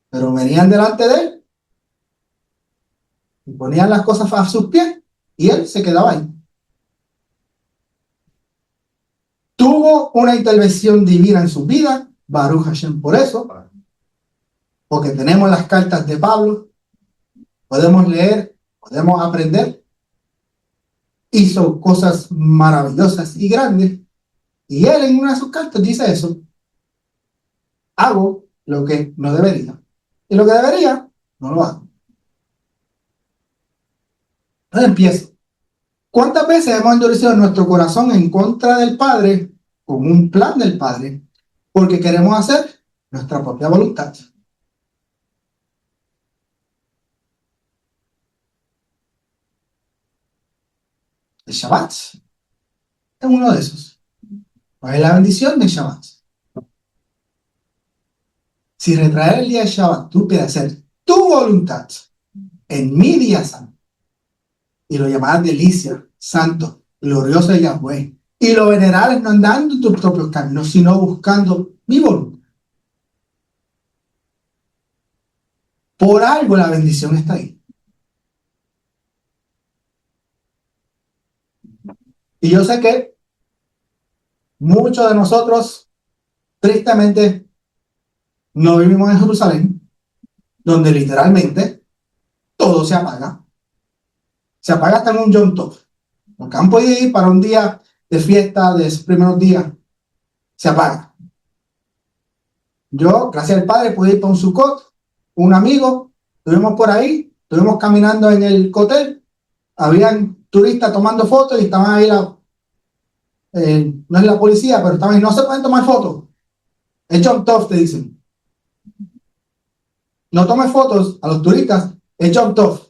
pero venían delante de él y ponían las cosas a sus pies y él se quedaba ahí. Tuvo una intervención divina en su vida, Baruch Hashem, por eso, porque tenemos las cartas de Pablo, podemos leer, podemos aprender. Hizo cosas maravillosas y grandes, y él en una de sus cartas dice eso: hago lo que no debería, y lo que debería, no lo hago. Entonces empiezo. ¿Cuántas veces hemos endurecido nuestro corazón en contra del Padre con un plan del Padre porque queremos hacer nuestra propia voluntad? El Shabbat es uno de esos. ¿Cuál es la bendición del Shabbat? Si retraer el día de Shabbat tú quieres hacer tu voluntad en mi día santo y lo llamarás delicia, santo, glorioso de Yahweh, y lo venerarás no andando en tus propios caminos, sino buscando mi voluntad. Por algo la bendición está ahí. Y yo sé que muchos de nosotros, tristemente, no vivimos en Jerusalén, donde literalmente todo se apaga. Se apaga hasta en un Yom Tov. Los que han podido ir para un día de fiesta, de esos primeros días, se apaga. Yo, gracias al Padre, pude ir para un Sukkot, un amigo, estuvimos por ahí, estuvimos caminando en el hotel, habían turistas tomando fotos y estaban ahí, no es la policía, pero estaban ahí, no se pueden tomar fotos. Es Yom Tov, te dicen. No tomes fotos a los turistas, es Yom Tov.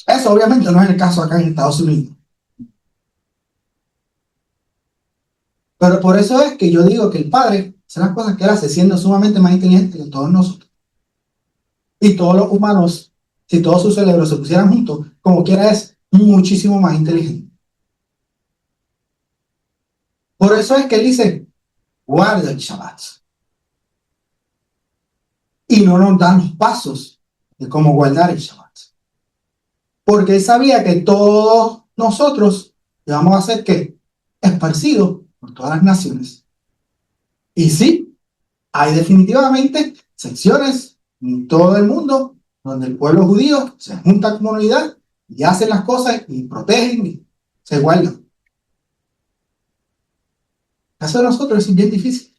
Eso obviamente no es el caso acá en Estados Unidos. Pero por eso es que yo digo que el Padre hace las cosas que él hace siendo sumamente más inteligente que todos nosotros. Y todos los humanos, si todos sus cerebros se pusieran juntos, como quiera, es muchísimo más inteligente. Por eso es que él dice, guarda el Shabbat. Y no nos dan los pasos de cómo guardar el Shabbat. Porque él sabía que todos nosotros íbamos a ser ¿qué? Esparcidos por todas las naciones. Y sí, hay definitivamente secciones en todo el mundo donde el pueblo judío se junta como unidad y hacen las cosas y protegen y se guardan. El caso de nosotros es bien difícil.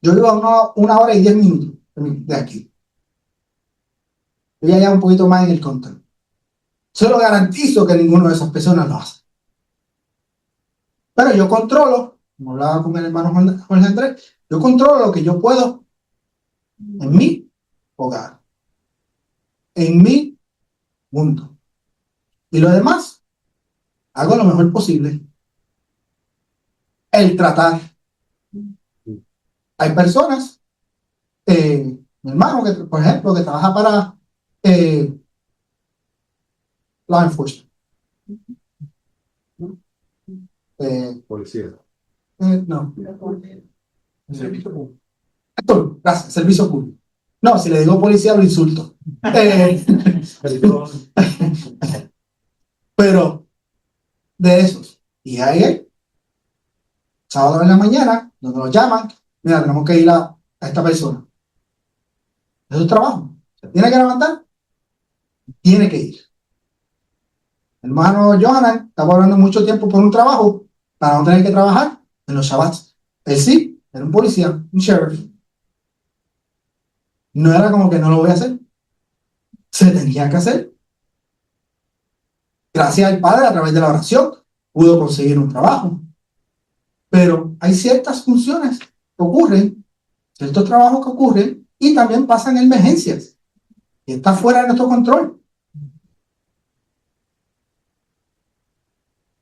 Yo vivo a 1 hora y 10 minutos de aquí. Voy allá un poquito más en el control. Solo garantizo que ninguno de esas personas lo hace. Pero yo controlo, como hablaba con el hermano Jorge Andrés, yo controlo lo que yo puedo en mi hogar, en mi mundo. Y lo demás, hago lo mejor posible. El tratar. Hay personas, mi hermano, que, por ejemplo, que trabaja para law enforcement. Policía. No. Servicio público. Gracias, servicio público. No, si le digo policía lo insulto. Pero de esos. Y ahí, sábado en la mañana, donde nos llaman, mira, tenemos que ir a esta persona. Es su trabajo. Se tiene que levantar, tiene que ir. El hermano Johanan estaba hablando mucho tiempo por un trabajo, para no tener que trabajar en los Shabbats. Él sí, era un policía, un sheriff. No era como que no lo voy a hacer. Se tenía que hacer. Gracias al Padre, a través de la oración, pudo conseguir un trabajo. Pero hay ciertas funciones que ocurren, ciertos trabajos que ocurren, y también pasan emergencias. Y está fuera de nuestro control.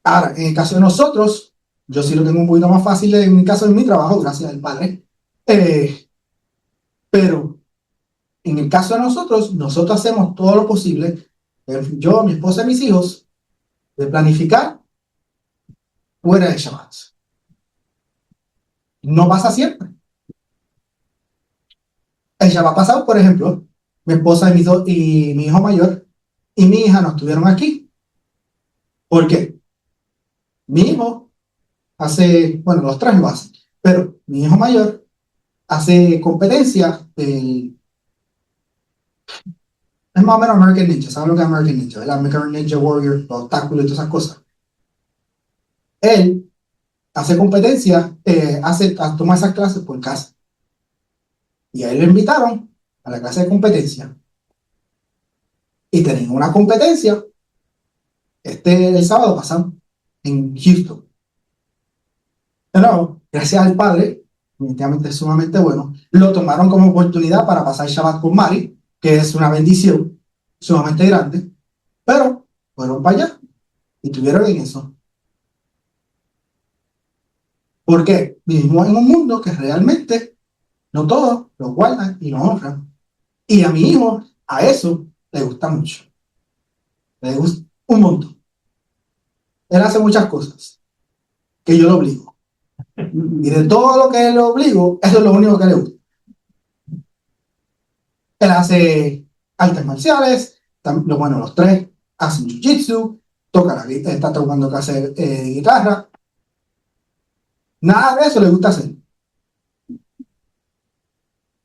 Ahora, en el caso de nosotros, yo sí lo tengo un poquito más fácil en mi caso, en mi trabajo, gracias al Padre. Pero en el caso de nosotros hacemos todo lo posible, yo, mi esposa y mis hijos, de planificar fuera de Shabbat. No pasa siempre. El Shabbat pasado, por ejemplo, mi esposa y mi hijo mayor y mi hija no estuvieron aquí. ¿Por qué? Mi hijo hace, bueno, los tres lo hacen, pero mi hijo mayor hace competencia es más o menos American Ninja, ¿sabes lo que es American Ninja? El American Ninja Warrior, los obstáculos y todas esas cosas. Él hace competencia, toma esas clases por casa. Y a él lo invitaron a la clase de competencia. Y tenían una competencia el sábado pasado en Houston. Pero gracias al Padre, definitivamente es sumamente bueno, lo tomaron como oportunidad para pasar Shabbat con Mari, que es una bendición sumamente grande, pero fueron para allá y tuvieron en eso. ¿Por qué? Vivimos en un mundo que realmente no todos lo guardan y lo honran. Y a mi hijo, a eso le gusta mucho. Le gusta un montón. Él hace muchas cosas que yo lo obligo. Y de todo lo que lo obligo, eso es lo único que le gusta. Él hace artes marciales, bueno, los tres hacen jiu-jitsu, toca la guitarra, está tocando clase de guitarra. Nada de eso le gusta hacer.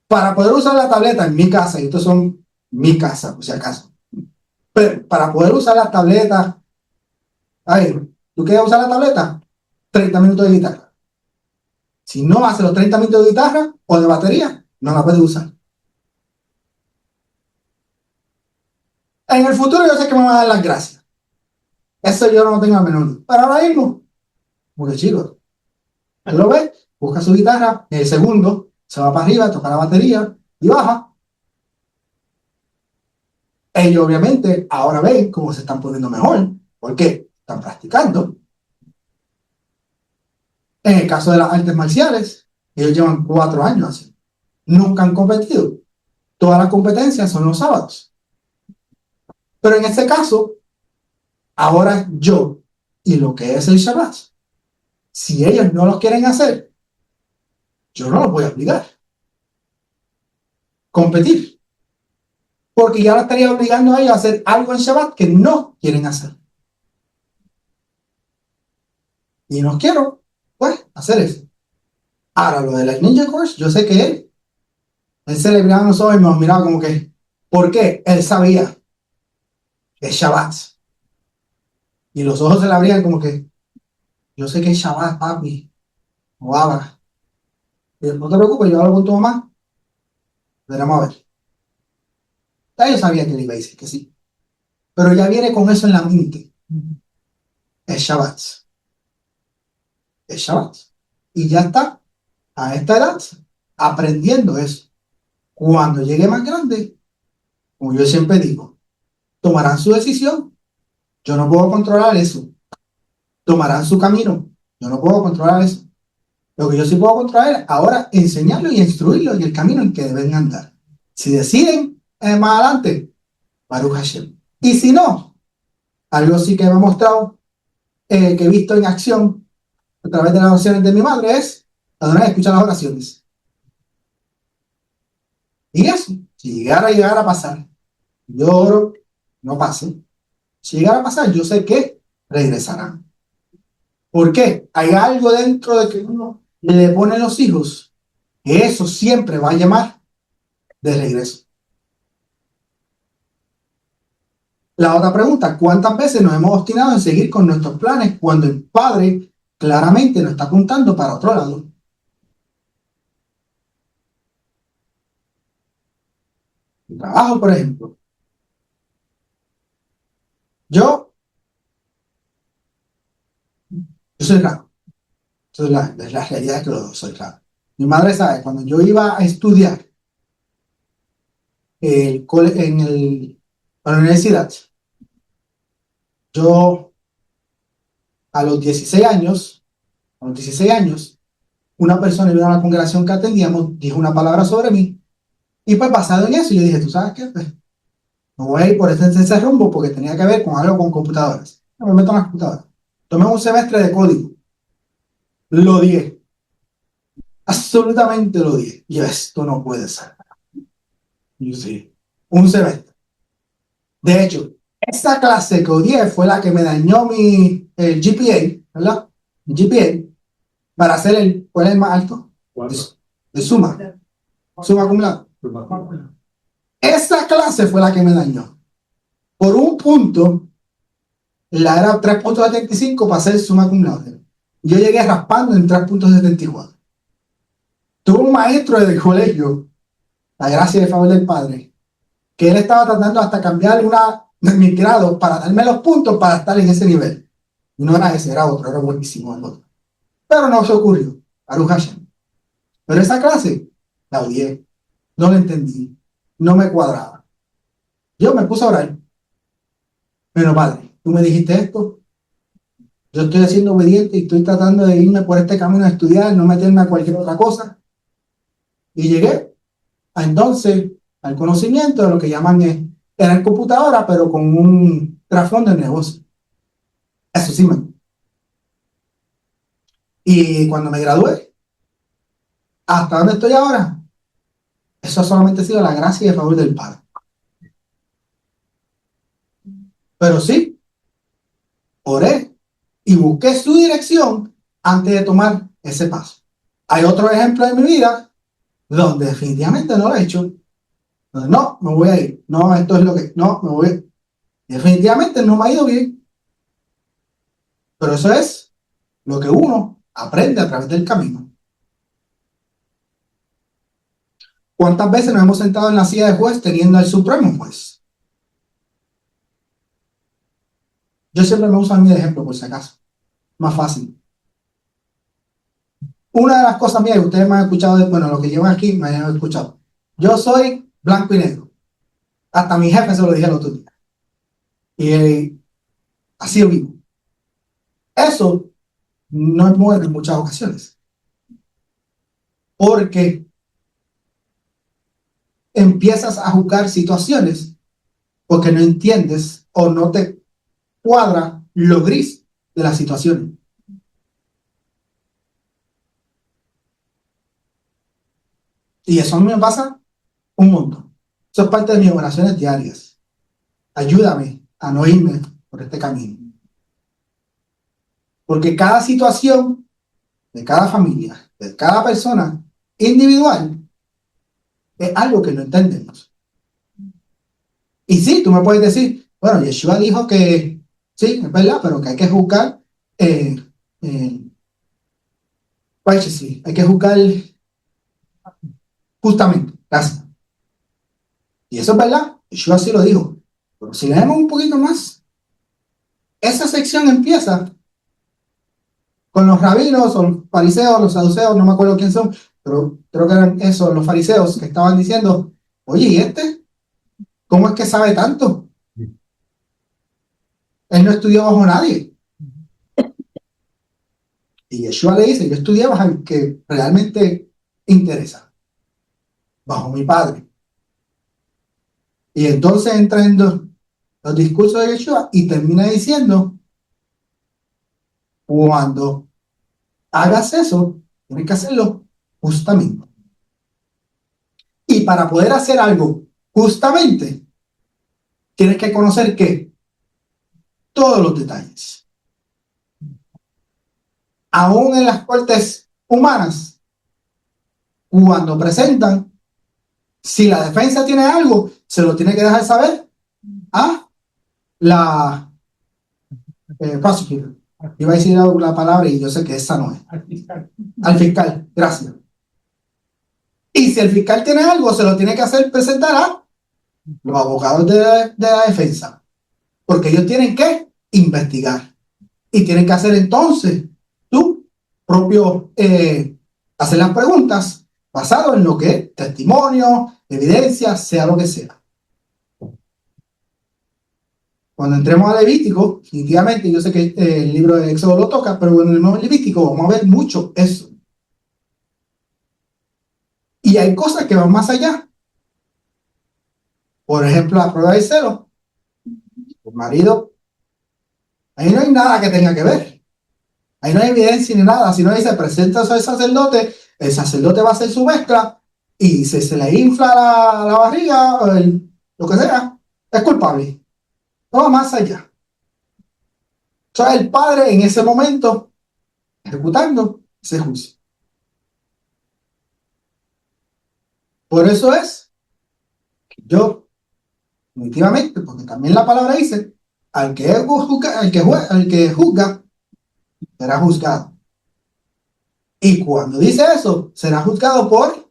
Para poder usar la tableta en mi casa, y estos son mi casa, por si acaso, pero para poder usar la tableta, a ver, ¿tú quieres usar la tableta? 30 minutos de guitarra. Si no hace los 30 minutos de guitarra o de batería, no la puedes usar. En el futuro yo sé que me van a dar las gracias. Eso yo no tengo a menor. Pero ahora mismo, porque chicos, él lo ve, busca su guitarra, en el segundo se va para arriba, toca la batería y baja. Ellos obviamente ahora ven cómo se están poniendo mejor. ¿Por qué? Están practicando. En el caso de las artes marciales, ellos llevan 4 años así. Nunca han competido. Todas las competencias son los sábados. Pero en este caso, ahora yo y lo que es el Shabbat, si ellos no los quieren hacer, yo no los voy a obligar. Competir. Porque ya lo estaría obligando a ellos a hacer algo en Shabbat que no quieren hacer. Y no quiero, pues, hacer eso. Ahora, lo de la Ninja Course, yo sé que él se le miraban los ojos y me miraba como que, ¿por qué? Él sabía que es Shabbat. Y los ojos se le abrían como que, yo sé que es Shabbat, papi. O abra. Y yo, no te preocupes, yo hablo con tu mamá. Veremos a ver. Ya yo sabía que le iba a decir que sí. Pero ya viene con eso en la mente. Es Shabbat. Es Shabbat. Y ya está, a esta edad, aprendiendo eso. Cuando llegue más grande, como yo siempre digo, tomarán su decisión. Yo no puedo controlar eso. Tomarán su camino. Yo no puedo controlar eso. Lo que yo sí puedo controlar es ahora enseñarlos y instruirlos en el camino en que deben andar. Si deciden más adelante, Baruch Hashem. Y si no, algo sí que me ha mostrado, que he visto en acción a través de las oraciones de mi madre es, Adonai, escucha las oraciones. Y eso, si llegara a pasar, yo oro, no pase. Si llegara a pasar, yo sé que regresarán. ¿Por qué? Hay algo dentro de que uno le pone los hijos, que eso siempre va a llamar de regreso. La otra pregunta, ¿cuántas veces nos hemos obstinado en seguir con nuestros planes cuando el Padre claramente no está apuntando para otro lado. El trabajo, por ejemplo. Yo, yo soy raro. Esa es la realidad que lo soy raro. Mi madre sabe, cuando yo iba a estudiar a la universidad, yo a los 16 años, una persona en una congregación que atendíamos dijo una palabra sobre mí, y pues basado en eso yo dije, ¿tú sabes qué? Pues, no voy a ir por ese rumbo porque tenía que ver con algo con computadoras. No me meto en las computadoras. Tomé un semestre de código. Lo odié. Absolutamente lo odié. Y yo, esto no puede ser. Yo sí. Un semestre. De hecho, esta clase que odié fue la que me dañó mi GPA, ¿verdad? Mi GPA, para hacer ¿cuál es el más alto? De suma. Suma acumulada. Esa clase fue la que me dañó. Por un punto, la era 3.75 para hacer suma acumulada. Yo llegué raspando en 3.74. Tuve un maestro del colegio, la gracia y el favor del padre, que él estaba tratando hasta cambiar una de mis grados para darme los puntos para estar en ese nivel. Y no era ese, era otro, era buenísimo el otro. Pero no se ocurrió, Baruch Hashem. Pero esa clase la odié, no la entendí, no me cuadraba. Yo me puse a orar, pero padre, tú me dijiste esto, yo estoy siendo obediente y estoy tratando de irme por este camino a estudiar, no meterme a cualquier otra cosa. Y llegué entonces al conocimiento de lo que llaman tener computadora, pero con un trasfondo de negocio. Eso sí, man. Y cuando me gradué, hasta donde estoy ahora, eso solamente ha sido la gracia y el favor del Padre. Pero sí, oré y busqué su dirección antes de tomar ese paso. Hay otro ejemplo en mi vida donde definitivamente no lo he hecho. Donde no, me voy a ir. No, esto es lo que... No, me voy a ir. Definitivamente no me ha ido bien. Pero eso es lo que uno aprende a través del camino. ¿Cuántas veces nos hemos sentado en la silla de juez teniendo al supremo juez? Yo siempre me uso a mí de ejemplo, por si acaso. Más fácil. Una de las cosas mías que ustedes me han escuchado, bueno, lo que llevan aquí me han escuchado. Yo soy blanco y negro. Hasta mi jefe se lo dije el otro día. Y así yo vivo. Eso no es bueno en muchas ocasiones. Porque empiezas a juzgar situaciones porque no entiendes o no te cuadra lo gris de las situaciones. Y eso a mí me pasa un montón. Eso es parte de mis oraciones diarias. Ayúdame a no irme por este camino. Porque cada situación de cada familia, de cada persona individual, es algo que no entendemos. Y sí, tú me puedes decir, bueno, Yeshua dijo que sí, es verdad, pero que hay que juzgar, eh, eh, sí, hay que juzgar justamente. Gracias. Y eso es verdad, Yeshua sí lo dijo. Pero si leemos un poquito más, esa sección empieza con los rabinos o los fariseos, los saduceos, no me acuerdo quién son, pero creo que eran esos, los fariseos, que estaban diciendo, oye, ¿y este? ¿Cómo es que sabe tanto? Él no estudió bajo nadie. Y Yeshua le dice, yo estudié bajo el que realmente interesa, bajo mi padre. Y entonces entra en los discursos de Yeshua y termina diciendo, cuando hagas eso, tienes que hacerlo justamente. Y para poder hacer algo justamente, tienes que conocer que todos los detalles. Aún en las cortes humanas, cuando presentan, si la defensa tiene algo, se lo tiene que dejar saber a la prosecutor, Iba a decir la palabra y yo sé que esa no es. Al fiscal, gracias. Y si el fiscal tiene algo, se lo tiene que hacer presentar a los abogados de la defensa, porque ellos tienen que investigar y tienen que hacer entonces tu propio, hacer las preguntas basado en lo que es testimonio, evidencia, sea lo que sea. Cuando entremos a Levítico, definitivamente, yo sé que el libro de Éxodo lo toca, pero en el nuevo Levítico vamos a ver mucho eso. Y hay cosas que van más allá. Por ejemplo, la prueba de celo. El marido, ahí no hay nada que tenga que ver. Ahí no hay evidencia ni nada. Si no dice, presenta al sacerdote, el sacerdote va a hacer su mezcla y si se le infla la barriga o lo que sea, es culpable. No va más allá. O sea, el padre en ese momento ejecutando ese juicio. Por eso es que yo, definitivamente, porque también la palabra dice, al que juzga será juzgado. Y cuando dice eso, será juzgado por,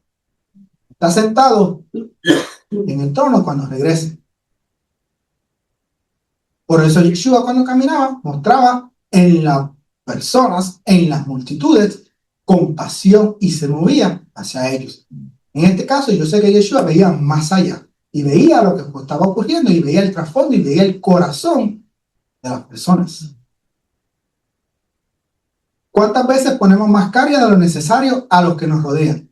está sentado en el trono cuando regrese. Por eso Yeshua cuando caminaba mostraba en las personas, en las multitudes, compasión y se movía hacia ellos. En este caso yo sé que Yeshua veía más allá y veía lo que estaba ocurriendo y veía el trasfondo y veía el corazón de las personas. ¿Cuántas veces ponemos más carga de lo necesario a los que nos rodean?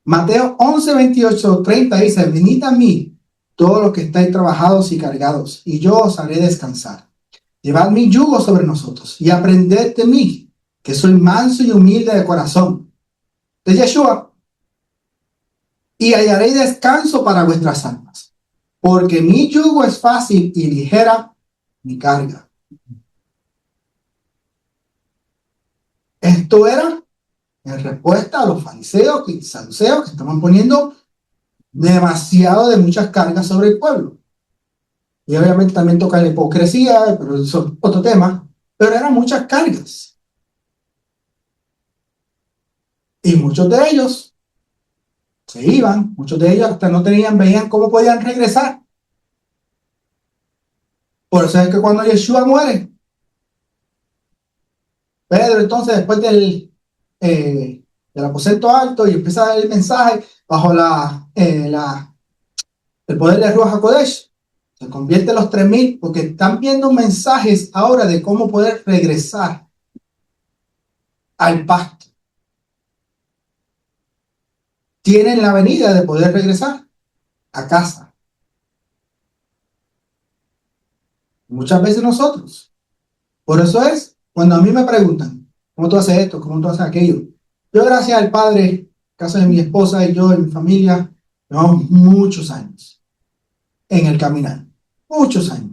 Mateo 11, 28, 30 dice, venid a mí todos los que estáis trabajados y cargados, y yo os haré descansar. Llevad mi yugo sobre nosotros y aprended de mí, que soy manso y humilde de corazón. De Yeshua. Y hallaréis descanso para vuestras almas, porque mi yugo es fácil y ligera mi carga. Esto era en respuesta a los fariseos y saduceos que estaban poniendo demasiado de muchas cargas sobre el pueblo. Y obviamente también toca la hipocresía, pero eso es otro tema. Pero eran muchas cargas. Y muchos de ellos se iban, muchos de ellos hasta no veían cómo podían regresar. Por eso es que cuando Yeshua muere, Pedro entonces después del aposento alto y empieza a dar el mensaje bajo el poder de Ruach HaKodesh, se convierte en los 3,000 porque están viendo mensajes ahora de cómo poder regresar al pacto. Tienen la venida de poder regresar a casa. Muchas veces nosotros. Por eso es, cuando a mí me preguntan, ¿cómo tú haces esto? ¿Cómo tú haces aquello? Yo, gracias al Padre, caso de mi esposa y yo, y mi familia, llevamos muchos años en el caminar. Muchos años.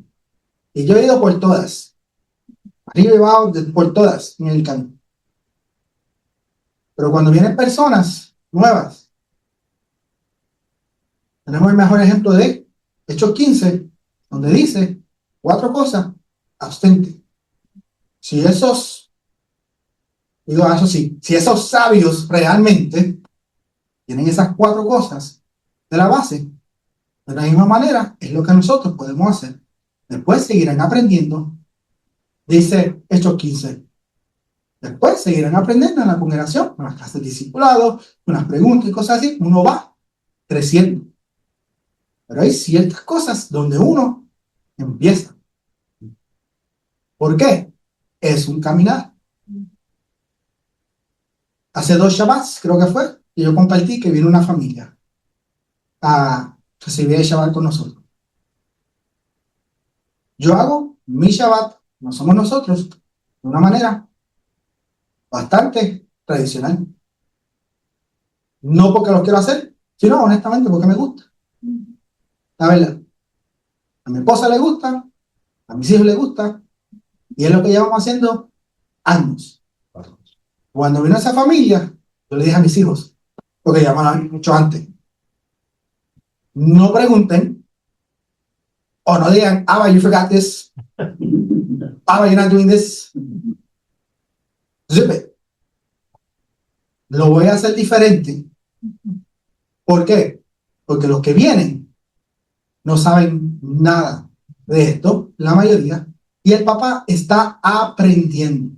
Y yo he ido por todas. Arriba y abajo, por todas en el camino. Pero cuando vienen personas nuevas, tenemos el mejor ejemplo de Hechos 15, donde dice 4 cosas, abstente. Si esos, digo eso sí, si esos sabios realmente tienen esas 4 cosas de la base, de la misma manera es lo que nosotros podemos hacer. Después seguirán aprendiendo, dice Hechos 15. Después seguirán aprendiendo en la congregación, en las clases de discipulado, unas preguntas y cosas así, uno va creciendo. Pero hay ciertas cosas donde uno empieza. ¿Por qué? Es un caminar. Hace 2 Shabbats, creo que fue, y yo compartí que vino una familia a recibir el Shabbat con nosotros. Yo hago mi Shabbat, no somos nosotros, de una manera bastante tradicional. No porque lo quiero hacer, sino honestamente porque me gusta. La verdad. A mi esposa le gusta, a mis hijos les gusta, y es lo que llevamos haciendo años. Cuando vino esa familia, yo le dije a mis hijos, porque ya me lo han dicho antes, no pregunten o no digan, ah, you forgot this. Papa, you're not doing this. Entonces, lo voy a hacer diferente. ¿Por qué? Porque los que vienen no saben nada de esto, la mayoría, y el papá está aprendiendo.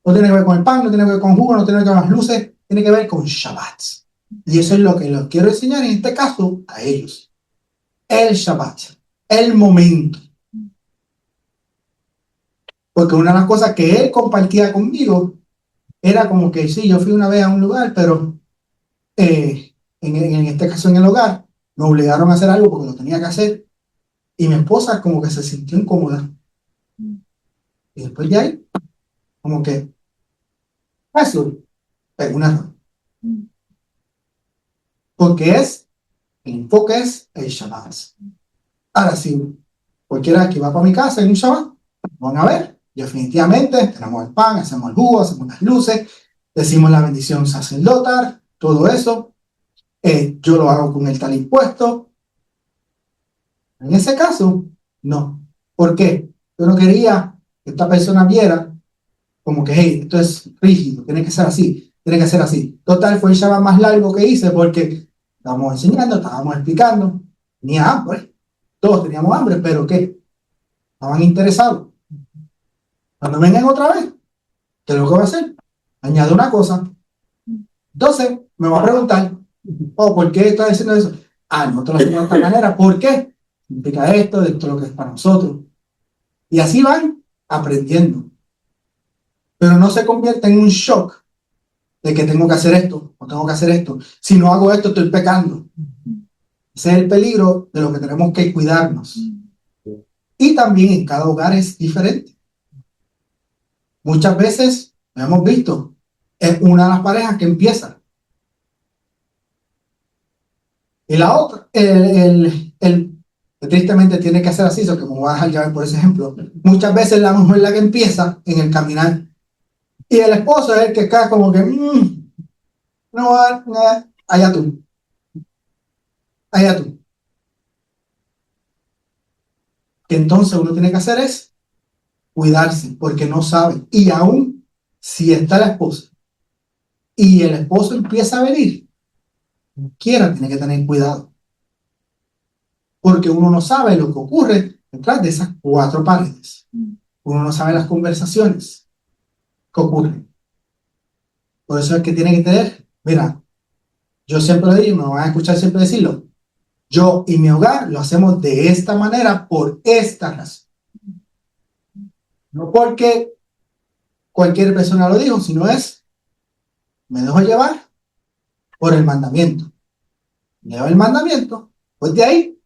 No tiene que ver con el pan, no tiene que ver con jugo, no tiene que ver con las luces, tiene que ver con Shabbat. Y eso es lo que les quiero enseñar en este caso a ellos. El Shabbat, el momento. Porque una de las cosas que él compartía conmigo era como que sí, yo fui una vez a un lugar, pero en este caso en el hogar, me obligaron a hacer algo porque lo tenía que hacer. Y mi esposa como que se sintió incómoda. Y después de ahí, como que eso es un error. Porque el enfoque es el Shabbat. Ahora, si cualquiera que va para mi casa en un Shabbat, van a ver, definitivamente tenemos el pan, hacemos el jugo, hacemos las luces, decimos la bendición sacerdotal, todo eso. Yo lo hago con el tal impuesto. En ese caso, no. ¿Por qué? Yo no quería que esta persona viera como que, hey, esto es rígido, tiene que ser así, tiene que ser así. Total, fue el Shabbat más largo que hice porque estábamos enseñando, estábamos explicando, tenía hambre, todos teníamos hambre, pero ¿qué? Estaban interesados. Cuando vengan otra vez, ¿qué es lo que voy a hacer? Añado una cosa. Entonces, me va a preguntar, oh, ¿por qué estás diciendo eso? Ah, nosotros lo hacemos de esta manera. ¿Por qué? Significa esto, esto es lo que es para nosotros. Y así van aprendiendo. Pero no se convierte en un shock de que tengo que hacer esto o tengo que hacer esto. Si no hago esto, estoy pecando. Ese es el peligro de lo que tenemos que cuidarnos. Y también en cada hogar es diferente. Muchas veces, lo hemos visto, es una de las parejas que empieza. Y la otra, tristemente tiene que ser así, eso que me voy a dejar llevar por ese ejemplo. Muchas veces la mujer es la que empieza en el caminar. Y el esposo es el que cae como que, no, allá tú, allá tú. Que entonces uno tiene que hacer es cuidarse, porque no sabe. Y aún si está la esposa y el esposo empieza a venir, quiera, tiene que tener cuidado. Porque uno no sabe lo que ocurre detrás de esas cuatro paredes. Uno no sabe las conversaciones que ocurren. Por eso es que tiene que tener, mira, yo siempre lo digo, me van a escuchar siempre decirlo, yo y mi hogar lo hacemos de esta manera por esta razón. No porque cualquier persona lo dijo, sino me dejo llevar por el mandamiento. Leo el mandamiento, pues de ahí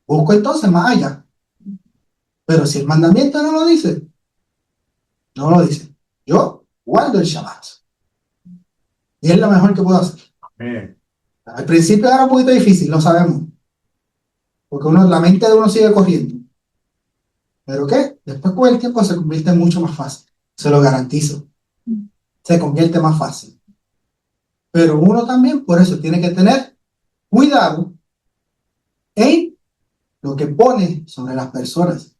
busco entonces más allá. Pero si el mandamiento no lo dice, no lo dice. Yo guardo el Shabbat. Y es lo mejor que puedo hacer. Al principio era un poquito difícil, lo sabemos. Porque la mente de uno sigue corriendo. ¿Pero qué? Después con el tiempo se convierte mucho más fácil. Se lo garantizo. Se convierte más fácil. Pero uno también, por eso, tiene que tener cuidado en lo que pone sobre las personas.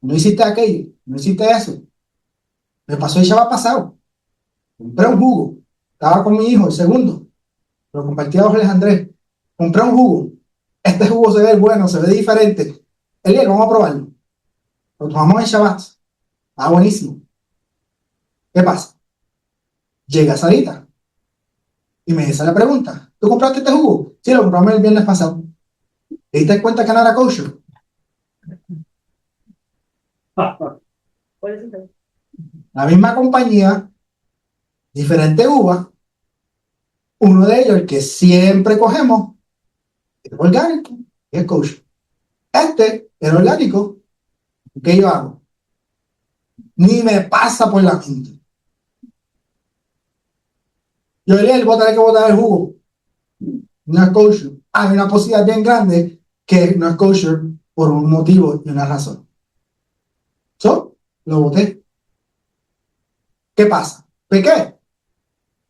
No hiciste aquello, no hiciste eso. Me pasó el Shabbat pasado. Compré un jugo. Estaba con mi hijo, el segundo. Lo compartí a Jorge Andrés. Compré un jugo. Este jugo se ve bueno, se ve diferente. Eliel, vamos a probarlo. Lo tomamos en Shabbat. Está buenísimo. ¿Qué pasa? Llega Sarita y me dice la pregunta: ¿tú compraste este jugo? Sí, lo compramos el viernes pasado. ¿Te diste cuenta que no era kosher? La misma compañía, diferente uva. Uno de ellos, el que siempre cogemos, es orgánico y es kosher. Este es orgánico. ¿Qué yo hago? Ni me pasa por la mente. Yo diría, voy a tener que botar el jugo. No es kosher. Hay una posibilidad bien grande que no es kosher por un motivo y una razón. Lo boté. ¿Qué pasa? ¿Pequé?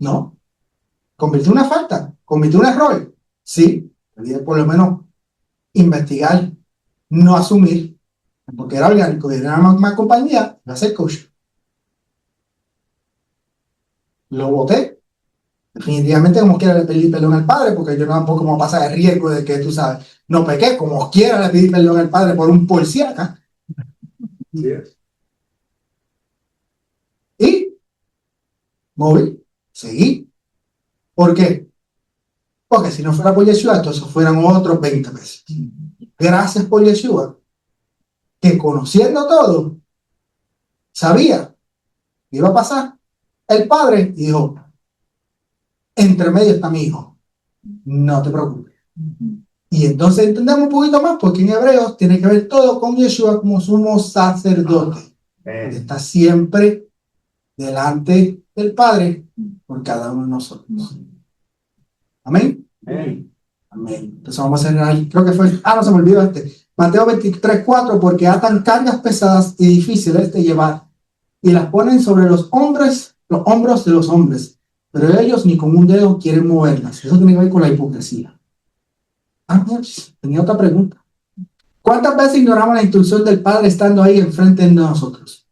No. ¿Convirtió una falta? ¿Convirtió un error? Sí. Por lo menos investigar, no asumir. porque era orgánico y era más compañía, iba a ser kosher. Lo boté. Definitivamente, como quiera, le pedí perdón al padre, porque yo tampoco me pasa el riesgo de que, tú sabes, no pequé, como quiera le pedí perdón al padre por un policía acá. Sí. Y moví, seguí. ¿Por qué? Porque si no fuera por Yeshua, entonces fueran otros 20 meses. Gracias por Yeshua, que conociendo todo, sabía que iba a pasar el padre y dijo, entre medio está mi hijo, no te preocupes. Y entonces entendemos un poquito más, porque en Hebreos tiene que ver todo con Yeshua como sumo sacerdote. Que está siempre delante del Padre por cada uno de nosotros. Amén. Amén. Amén. Entonces vamos a hacer ahí, creo que fue, no se me olvidó Mateo 23:4, porque atan cargas pesadas y difíciles de llevar y las ponen sobre los hombros de los hombres, pero ellos ni con un dedo quieren moverlas. Eso tiene que ver con la hipocresía. Tenía otra pregunta. ¿Cuántas veces ignoramos la instrucción del Padre estando ahí enfrente de nosotros?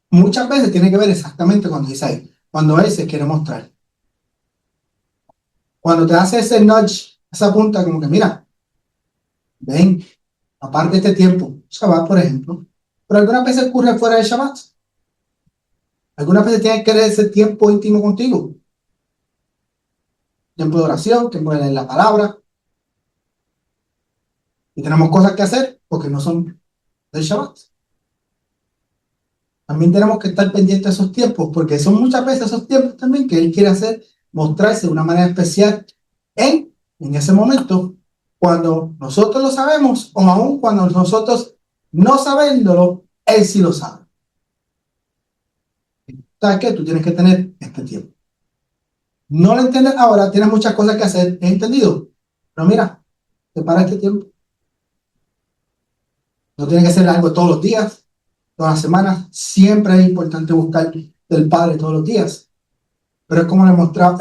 Muchas veces tiene que ver exactamente cuando dice ahí, cuando Él se quiere mostrar. Cuando te hace ese nudge, esa punta, como que mira, ven, aparte este tiempo, Shabbat, por ejemplo, pero algunas veces ocurre fuera del Shabbat. Algunas veces tienes que tener ese tiempo íntimo contigo. Tiempo de oración, tiempo de leer la palabra. Y tenemos cosas que hacer porque no son del Shabbat. También tenemos que estar pendientes de esos tiempos, porque son muchas veces esos tiempos también que Él quiere hacer, mostrarse de una manera especial en ese momento, cuando nosotros lo sabemos, o aún cuando nosotros no sabiéndolo, Él sí lo sabe. ¿Sabes qué? Tú tienes que tener este tiempo. No lo entiendes ahora, tienes muchas cosas que hacer, ¿he entendido? Pero mira, separa este tiempo. No tiene que ser algo todos los días, todas las semanas. Siempre es importante buscar del Padre todos los días. Pero es como le mostraba,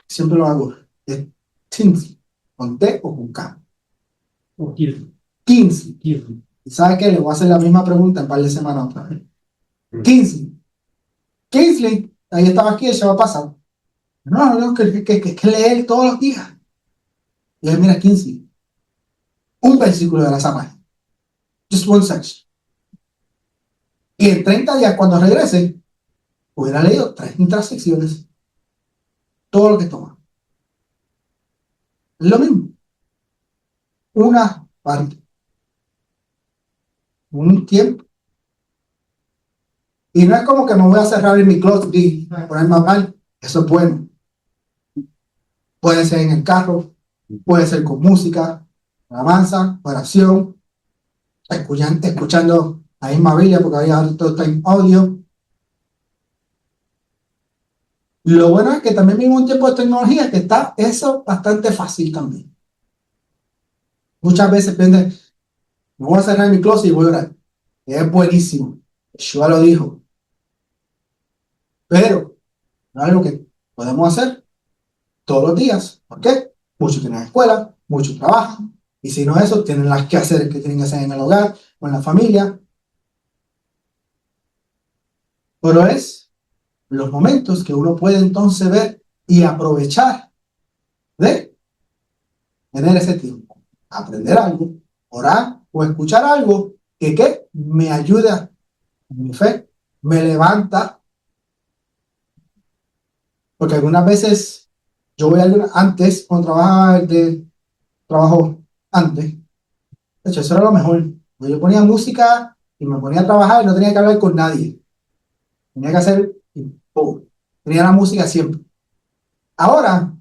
siempre lo hago, es 15, con T o con K. O 15. 15. 15. ¿Y sabe qué? Le voy a hacer la misma pregunta en un par de semanas otra vez. 15. Kingsley, ahí estaba aquí, ya va a pasar. No, que leer todos los días. Y él mira 15. Un versículo de la Samaria. Just one section. Y en 30 días, cuando regrese, hubiera leído 30 secciones. Todo lo que toma. Es lo mismo. Una parte. Un tiempo. Y no es como que me voy a cerrar en mi closet y ponerme a hablar. Eso es bueno. Puede ser en el carro, puede ser con música, alabanza, oración, escuchando la misma Biblia, porque ahora todo está en audio. Lo bueno es que también vivimos un tiempo de tecnología que está eso bastante fácil también. Muchas veces me voy a cerrar en mi closet y voy a orar. Es buenísimo. Yeshua lo dijo. Pero no es algo que podemos hacer todos los días. ¿Por qué? Muchos tienen escuela, muchos trabajan. Y si no eso, tienen las quehaceres que tienen que hacer en el hogar o en la familia. Pero es los momentos que uno puede entonces ver y aprovechar de tener ese tiempo. Aprender algo, orar o escuchar algo que me ayuda en mi fe, me levanta. Porque algunas veces yo voy antes, cuando trabajaba trabajo antes, de hecho, eso era lo mejor. Yo ponía música y me ponía a trabajar y no tenía que hablar con nadie. Tenía que hacer, y ¡pum! Tenía la música siempre. Ahora,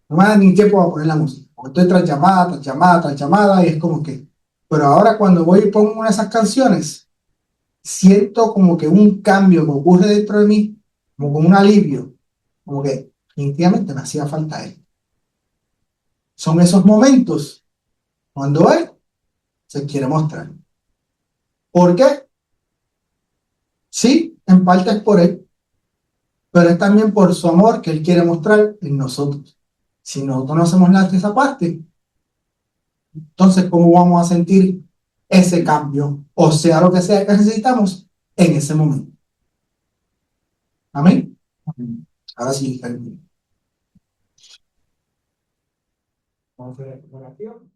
no me da ni tiempo a poner la música. Porque estoy tras llamada, tras llamada, tras llamada, y es como que. Pero ahora, cuando voy y pongo una de esas canciones, siento como que un cambio que ocurre dentro de mí, como con un alivio, como que definitivamente me hacía falta él. Son esos momentos cuando él se quiere mostrar. ¿Por qué? Sí, en parte es por él, pero es también por su amor que Él quiere mostrar en nosotros. Si nosotros no hacemos nada de esa parte, entonces, ¿cómo vamos a sentir ese cambio? O sea, lo que sea que necesitamos en ese momento. Amén. Ahora sí, termino. Vamos a hacer oración.